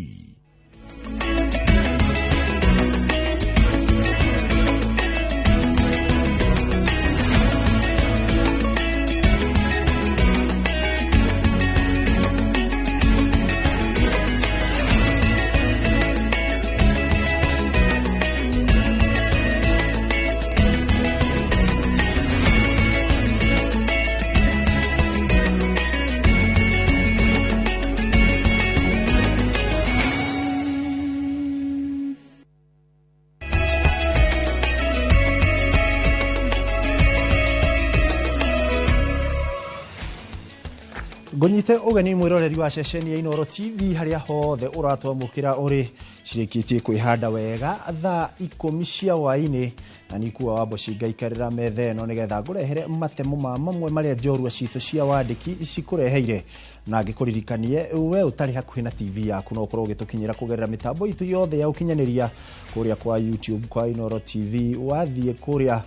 S5: Ngonyite ugeni mwiroreri wa ceceni ya Inoro TV haria hothe uratwamukira uri cirikitie kwihanda wega thaa 10 cia waini na nikuwa wamboci ngaikarira metha ino nigetha ngurehere matemo mamwe maria njorua citu cia wandiki cikureheire na ngikuririkanie we utari hakuhi na TV yaku no ukorwo gitukinyira kugerera mitambo itu yothe ya ukinyaniria kuria kwa YouTube kwa Inoro TV wathie kuria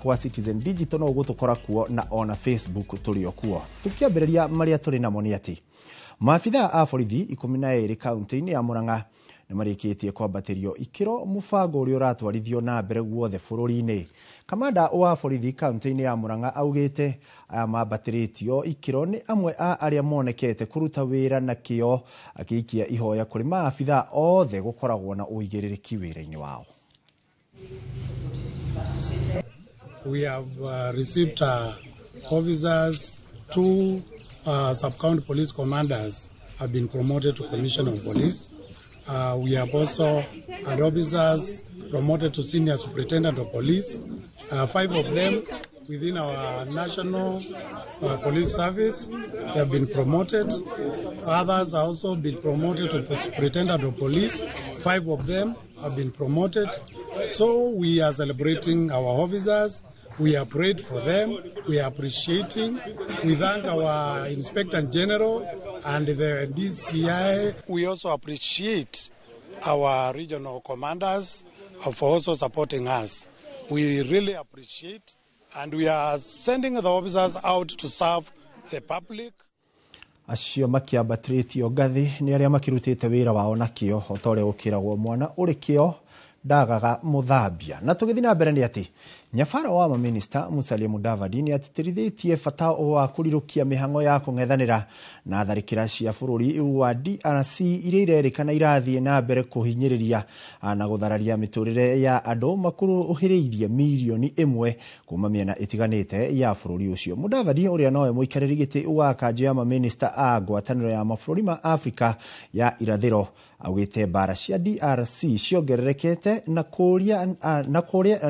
S5: kwa Citizen Digital no ugutukora kuo na ona Facebook tulio kuo tukiambiriria maria turi namo ni ati maafitha a borithi 12 kaunti-ini ya Murang'a ni marikitie kwambatirio ikiro mubango uri uratwarithio na mbere guothe bururi-ini. Kamanda wa borithi kaunti-ini ya Murang'a augite aya mambatiritio ikiro ni amwe a aria monekete kuruta wira na kio akiikia ihoya kuri maafitha othe gukoragwo na uigiririki wira-ini wao.
S22: We have received officers, 2 sub-county police commanders have been promoted to commissioner of police. We have also had officers promoted to senior superintendent of police. 5 of them within our national police service, they have been promoted. Others have also been promoted to superintendent of police. 5 of them have been promoted. So we are celebrating our officers. We are prayed for them. We are appreciating. We thank our Inspector General and the DCI. We also appreciate our regional commanders for also supporting us. We really appreciate, and we are sending the officers out to serve the public.
S5: Acio makiambatĩrĩtio ngathĩ nĩ arĩa makirutĩte wĩra wao na kĩo otore ũkĩragwo mwana ũrĩ kĩo ndagaga muthambia. Na tugithii na mbere ni ati nyabara wa maminista Musalia Mudavadi ni atitĩrithĩtie bata wa kurirukia mihango ya kung'ethanĩra na tharĩkĩra cia bũrũri wa DRC iria irerĩkana irathie na mbere kuhinyĩrĩria na guthararia miturire ya andu makuruhĩrĩirie milioni 1 kuma mĩena itiganĩte ya bũrũri ucio. Mudavadi uria nowe mũikarĩri gĩtĩ wa kanjũ ya maminista a ngwatanĩro ya mabũrũri ma Afrika ya irathĩro augite bara cia DRC ciongererekete na kuria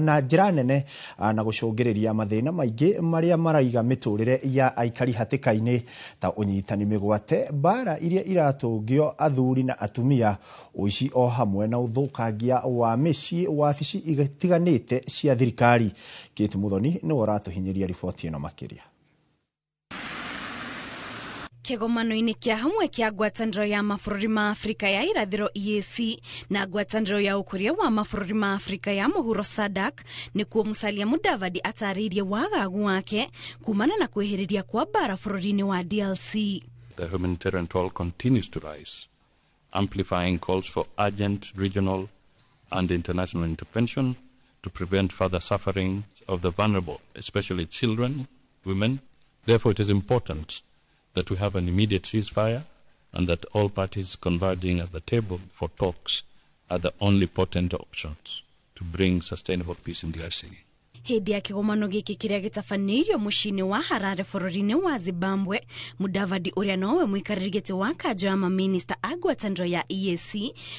S5: na njĩra nene na gucungiriria mathina maingi maria maraiga miturire ya aikari hatĩka-inĩ ta unyitani migwate, bara iria iratungio athuri na atumia, uici o hamwe na uthukangia wa mĩciĩ wabici itiganĩte cia thirikari. Kate Muthoni ni uratuhinyiria riboti ĩno makĩria.
S23: Kigomano-ini kia hamwe kia ngwatanĩro ya mabũrũri ma Afrika ya irathĩro EAC na ngwatanĩro ya ũkũria wa mabũrũri ma Afrika ya mũhuro SADC nĩkuo Musalia Mudavadi atarĩirie wagagu wake kumana na kwĩhĩrĩria kwa bara bũrũri-inĩ wa DRC.
S24: The humanitarian toll continues to rise, amplifying calls for urgent regional and international intervention to prevent further suffering of the vulnerable, especially children, women. Therefore, it is important that we have an immediate ceasefire and that all parties converging at the table for talks are the only potent options to bring sustainable peace in DRC.
S23: Hindi ya kigomano giki kiria gitafanĩirio muciĩ-inĩ wa Harare bũrũri-inĩ wa Zimbabwe, Mudavadi uria nowe mũikarĩri gĩtĩ wa kanjũ ya maminista a ngwatanĩro ya EAC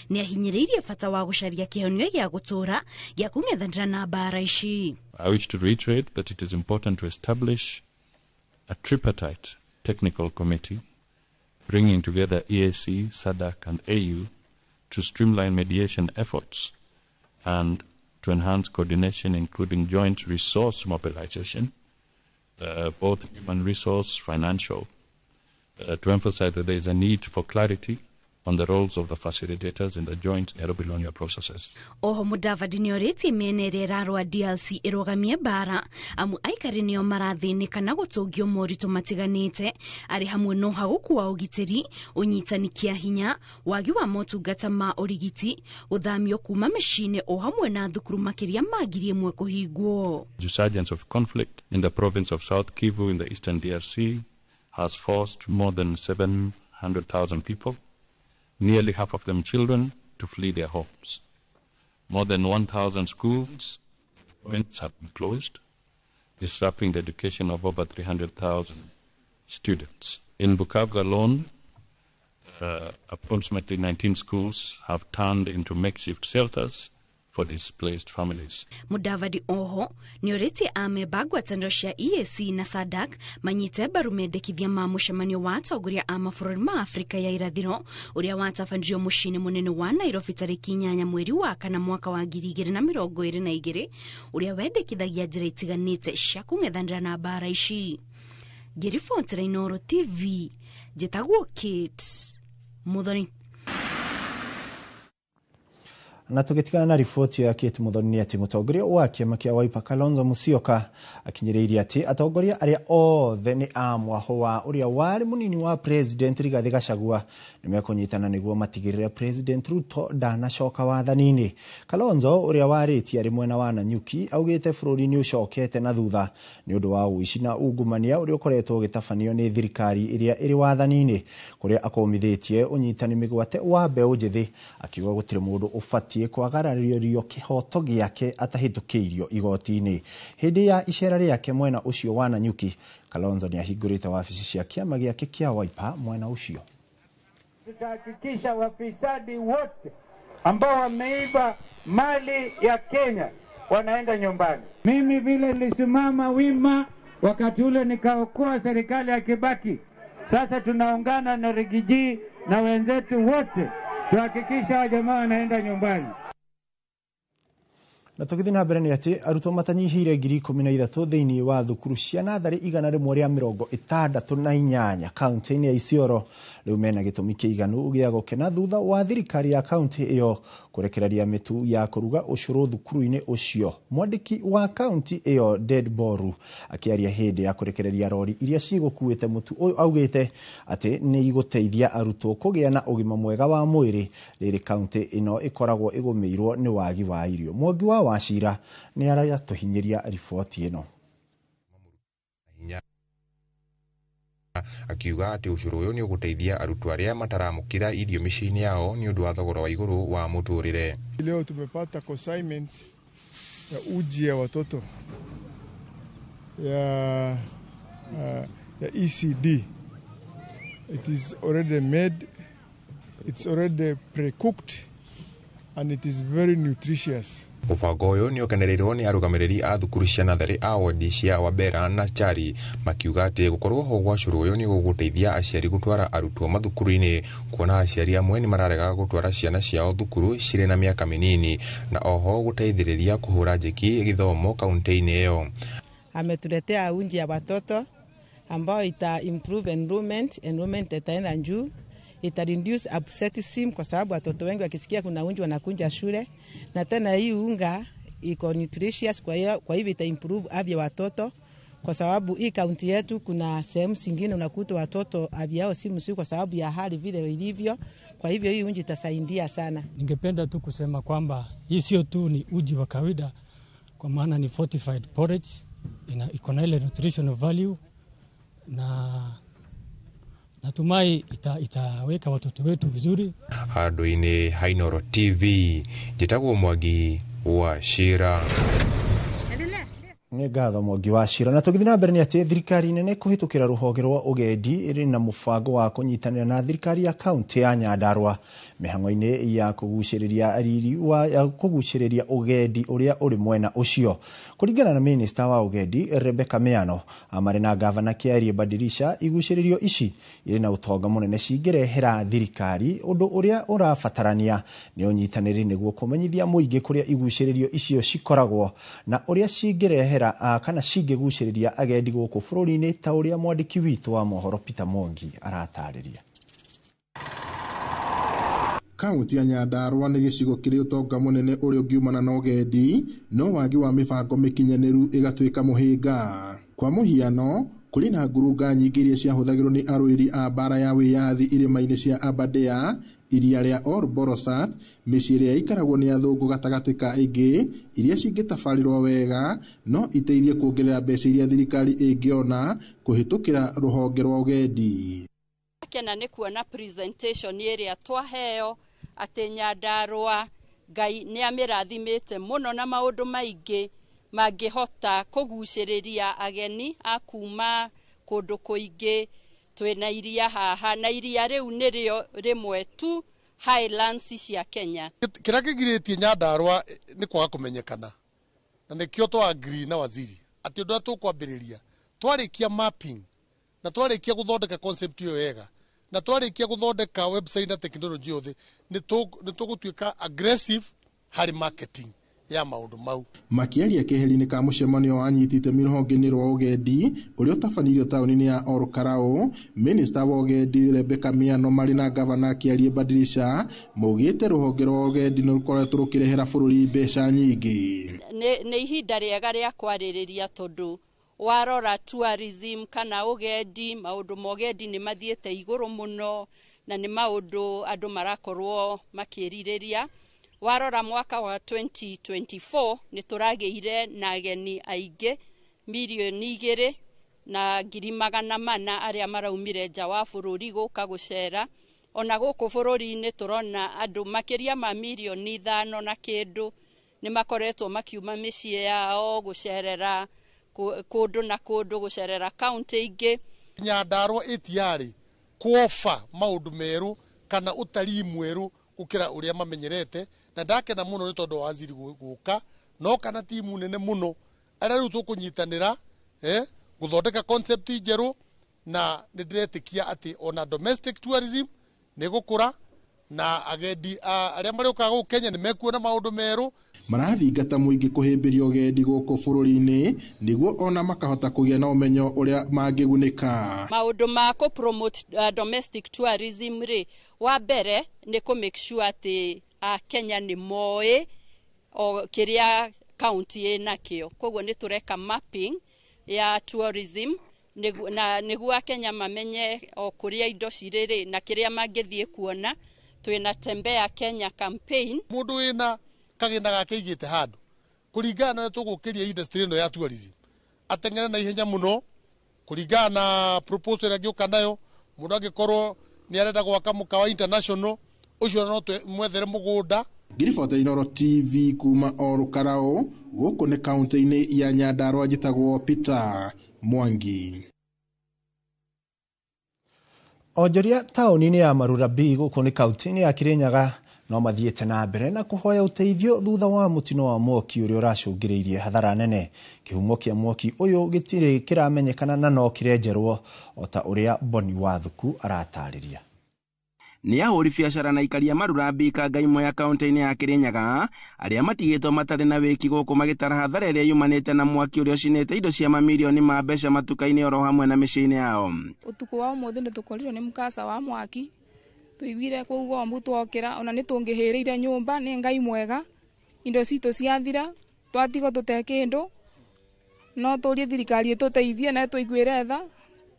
S23: ni ahinyĩrĩirie bata wa gũcaria kĩhonia gĩa gũtũũra gĩa kũng'ethanĩra na bara ici.
S24: I wish to reiterate that it is important to establish a tripartite technical committee bringing together EAC, SADC and AU to streamline mediation efforts and to enhance coordination, including joint resource mobilization, both human resource, financial, to emphasize that there is a need for clarity on the roles of the facilitators in the joint Nairobi-Lonia processes.
S23: Oho Mudavadi nĩorĩtie mĩena ĩrĩa ĩrarũa DRC ĩrũgamie bara amu aikari nĩo marathĩnĩka na gũtũngio moritũ matiganĩte arĩ hamwe no haguku wa ũgitĩri, ũnyitani kĩa hinya, wagi wa motungata ma ũrigiti, gũthamio kuma mĩciĩ-inĩ o hamwe na thukuru makĩria ma 1,000 kũhingwo.
S24: Resurgence of conflict in the province of South Kivu in the eastern DRC has forced more than 700,000 people, nearly half of them children, to flee their homes. More than 1,000 schools have been closed, disrupting the education of over 300,000 students. In Bukavu alone, approximately 19 schools have turned into makeshift shelters for displaced families.
S23: Mudavadi oho ni oriti ameba ngwataniro cia EAC na SADC manyite mbaru mendekithia ma mucemanio wa atongoria a mabũrũri ma Afrika ya irathĩro uria watabandirio muciĩ munene wa Nairobi tariki 8 mweri wa kana mwaka wa 2022 uria wendekithagia njĩra itiganĩte cia kũng'ethanĩra na mbara ici. Ngĩribotera Inooro TV njĩtagwo Kate Muthoni.
S5: Na tugitigana na riboti ya Kate Muthoni ni ati mutongoria wa kiama kia Wiper Kalonzo Musyoka akinyiriria ati atongoria aria othe ni amwaho wa uria wari munini wa president Rigathi Gachagua nimekunyitana niguo matigirire president Ruto ndanacoka wathanini. Kalonzo uria warĩtie ari mwena wa Nanyuki augite bururi ni ucokete na thutha ni undu wa uici na ungumania uria ukoretwo gitafanio ni thirikari iria iri wathanini kuria akomithitie unyitani migwate wa mbeu njithi akiuga gutire mundu ufati kwagararirio kihoto giake atahitukiirio igoti-ini. Hindi ya icera riake mwena ucio wa Nanyuki, Kalonzo ni ahingurite wabici cia kiama giake kia Wiper mwena ucio.
S3: Tutahakikisha wafisadi wote ambao wameiba mali ya Kenya wanaenda nyumbani. Mimi vile nilisimama wima wakati ule nikaokoa serikali ya Kibaki, sasa tunaungana na Rigiji na wenzetu wote tuhakikisha wa jamaa wanaenda nyumbani.
S5: Na tugithina mbere ni ati arutwo matanyihire 13,000 thiini wa thukuru cia nathari 168 kaunti-ini ya Isiolo riu mena gitumi kiiganu gia gukena thutha wa thirikari ya kaunti iyo kurekereria mitu ya kuruga ucuru thukuru-ini ucio. Mwandiki wa kaunti iyo Dead Boru akiaria hindi ya kurekereria rori iria cigukuite mutu uyu augite ati ni iguteithia arutwo kugia na ugima mwega wa mwiri riri kaunti ino ikoragwo igumirwo ni wagi wa irio. Mwangi wa Wachira ni araya tuhinyiria riboti ino.
S4: Akiuga ati ucuru uyu ni uguteithia arutwo aria mataramukira irio miciini yao ni undu wa thogora wa iguru wa muturire.
S7: Leo tumepata consignment ya uji ya watoto ya ECD. It is already made, it's already pre-cooked and it is very nutritious.
S4: Mubango uyu ni ukenereirwo ni arugamiriri a thukuru cia nathari a wodi cia Wabera na Chari makiuga ati gukorwo ho gwa curu uyu ni guguteithia aciari gutwara arutwo mathukuru-ini kuona aciari amwe ni mararega gutwara ciana ciao thukuru cire na miaka minini na oho guteithiriria kuhura njeki githomo kaunti-ini iyo.
S10: Ametuletea unji ya watoto ambao ita improve enrollment itaenda juu, ita reduce absenteeism kwa sababu watoto wengi wakisikia kuna unji wanakunja shule, na tena hii unga iko nutritious kwa hivyo ita improve afya watoto kwa sababu hii kaunti yetu kuna sehemu zingine unakuta watoto afya yao si mzuri kwa sababu ya hali vile ilivyo. Kwa hivyo hii unji itasaidia sana.
S25: Ningependa tu kusema kwamba hii sio tu ni uji wa kawaida, kwa maana ni fortified porridge, iko na ile nutritional value na natumai itaweka watoto wetu vizuri.
S4: Handu-ini ha Inooro TV njitagwo Mwangi Wachira.
S5: Ni ngatho Mwangi Wachira. Na tugithina mbere ni ati thirikari nene kuhitukira ruhonge rwa ugendi iri na mubango wa kunyitanira na thirikari ya kaunti ya Nyandarua mihango-ini ya kuguciriria riri wa kuguciriria ugendi uria uri mwena ucio. Kuringana na minister wa ugendi Rebecca Miano amari na gavana Kiarie Badirisha, iguciririo ici iri na utonga munene cingirehera thirikari undu uria urabatarania ni unyitaniri niguo kumenyithia muingi kuria iguciririo icio cikoragwo na uria cingirehera kana cingiguciriria agendi guku bururi-ini ta uria mwandiki witu wa mohoro Peter Mongi aratariria.
S26: Kaunti ya Nyandarua ni gicigo kiri utonga munene uri ungiumana na ugendi no wagi wa mibango mikinyaniru igatuika muhinga. Kwa muhiano kuri na ngurunga nyingi iria ciahuthagirwo ni arwiri a bara ya wiyathi irima-ini cia Aberdare, iria ria Orborosat, micii iria ikaragwo ni athungu gatagati ka ingi iria cingitabarirwo wega no iteithie kuongerera mbeca iria thirikari ingiona kuhitukira ruhonge rwa ugendi.
S27: Kena ni kuona presentation iria twaheo ati Nyandarua Ngai ni amirathimite muno na maundu maingi mangihota kuguciriria ageni akuma kundu kuingi. Twina iria haha na iria riu nirio rimwe tu highlands cia Kenya.
S2: Kira kigiritie Nyandarua ni kwaga kumenyekana na nikio to agree na waziri ati ndu tukwambiriria twarikia mapping na twarikia guthondeka concept iyo wega na twarikia guthondeka website na technology yothe ni tugutuika aggressive hari marketing ya maundu mau.
S26: Makiaria keheri-ini ka mucemanio anyitite mirongo-ini rwa ugendi uria utabanirio tauni-ini ya Orokarao, Minister wa ugendi Rebecca Miano mari na gavana Kiarie Badirisha maugite ruhonge rwa ugendi ni rukoretwo rukirehera bururi mbeca nyingi.
S27: Ni ihinda riega ria kwaririria tondu warora tourism kana ugendi, maundu ma ugendi ni mathiete iguru muno na ni maundu andu marakorwo makiririria. Warora mwaka wa 2024 ni turageire na ageni aingi milioni 2 na ngiri magana mana aria maraumire nja wa bururi guka gucera. Ona guku bururi-ini turona andu makiria ma milioni 5 na kindu ni makoretwo makiuma micii yao gucerera kundu na kundu, gucerera county ingi.
S2: Nyandarua itiari kuofa maundu meru kana utalii mweru ukira uria mamenyerete na ndakena muno ni tondu waziri guka no kana timu nene muno aria riu tukunyitanira guthondeka concept njeru na ndiretikia ati ona domestic tourism ni gukura na agendi aria marioka guku Kenya ni mekuona maundu meru.
S26: Marathingata muingi kuhimbiria ugendi guku bururi-ini niguo ona makahota kugia na umenyo uria mangigunika.
S27: Maundu ma ku promote domestic tourism ri wa mbere ni ku make sure ati Kenya ni moe o kiria county nakio. Koguo ni tureka mapping ya tourism niguo Kenya mamenye o kuria indo ciriri na kiria mangithie kuona. Twina tembea Kenya campaign.
S2: Mundu wina kagenda gake igite handu kuringana na tugukiria industry ino ya tourism atengere na ihenya muno kuringana na proposal ya gioka nayo. Mundu agikorwo ni arenda gwaka mukawa international ucio no mwethere mugunda.
S26: Ngiribota Inoro TV kuma Orokarao guku ni kaunti-ini ya Nyandarua njitagwo Peter Mwangi. Onjoria tauni-ini ya Marura B guku ni kaunti-ini ya Kirinyaga no mathiete na mbere na kuhoya uteithio thutha wa mutino wa mwoki uria uracungiriirie hathara nene. Kihumo kia mwoki uyu gitire kiramenyekana na no kirenjerwo ota uria Boni wa Thuku aratariria.
S6: Ni ahuri biacara na ikaria Marura B kangaimo ya kaunti-ini ya Kirinyaga aria matigitwo matari na wiki guku magitara hathara iria yumanite na mwaki uria ucinite indo cia mamilioni ma mbeca matuka-ini oro hamwe na micii-ini yao.
S14: Utuku wa umuthi ni tukorirwo ni mukasa wa mwaki tuigwire kuugo mbu twokira ona ni tungihirire nyumba ni Ngai mwega indo citu ciathira twatigo tutekindu no turie thirikari ituteithie na tuigwire tha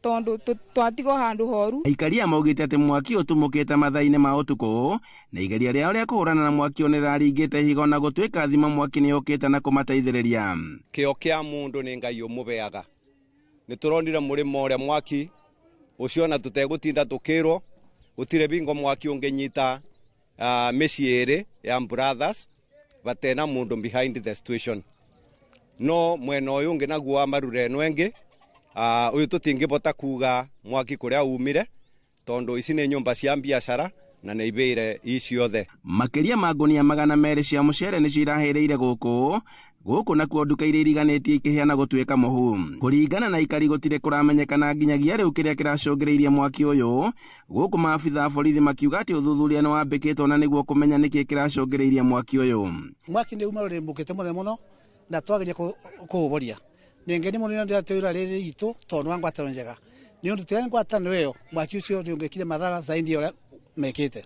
S14: tondu twatigo handu horu.
S6: Ikaria maugite ati mwaki utumukite mathaine ma utuku na igeria riao ria kuhurana na mwaki oniraringite higo na gutwika thima mwaki ni ukite na kumateithiriria.
S15: Kio kia mundu ni Ngai umubeaga ni turonire murimo uria mwaki ucio na tutegutinda tukirwo gutire bingo mwaki ungenyita meciere ya brothers batena mundu behind the situation. No mwena uyu ungi naguo wa Marura eno engi uyu tutingibota kuga mwaki kuria umire tondu ici ni nyumba cia biashara na ni ibeire iciothe.
S6: Makiria ma ngunia 200 cia mucere ni cirahireire guku nakuo nduka iria iriganitie ikiheana gutwika muhu. Kuringana na ikari gutire kuramenyekana nginyagia riu kiria kiracungiriirie mwaki uyu guku maabitha borithi makiuga ati uthuthuria ni wambikitwo na niguo kumenya niki kiracungiriirie mwaki uyu.
S16: Mwaki ni uma urimbukite munene muno na twageria kuuboria ningeni muno ndio atwira riri itu tondu wa ngwatano njega ni undu tena ngwatano iyo mwaki ucio ni ungekire madhara zaidi ya mekite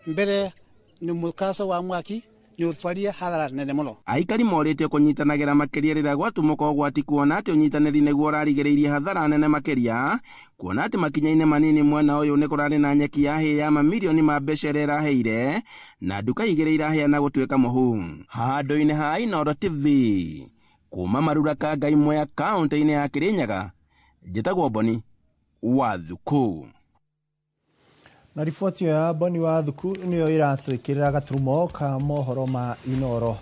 S16: mbere ni mukaso wa mwaki ni utwaria hadhara nene muno.
S6: Aikari morite kunyitanagira makiria rira gwatumuka ugwati kuona ati unyitaniri niguo urarigiriirie hathara nene makiria kuona ati makinya-ini manini mwena uyu ni kurari na nyeki ya hii ya mamilioni ma mbeca iria iraheire na nduka igiri iraheana gutwika muhu. Handu-ini ha Inoro TV kuma Marura kangaimo ya kaunti-ini ya Kirinyaga njitagwo Boni wa Thuku.
S5: Na riboti ya Boni wa Thuku niyo iratwikirira gaturumo ka mohoro ma Inoro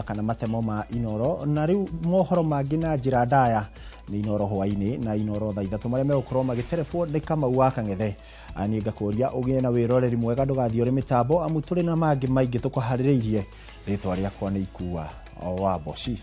S5: kana matemo ma Inoro na riu mohoro mangi na njira ndaya nĩ inoro hwainĩ na inoro thaa 3 marĩa megũkorwo magĩterebwo nĩ Kamau wa Kang'ethe. Niĩ ngakũria ũgĩe na wĩroreri mwega, ndũgathiĩ ũrĩ mĩtambo amu tũrĩ na mangĩ maingĩ tũkũharĩrĩirie. Rĩtwa rĩakwa nĩ Ikua wa Boci.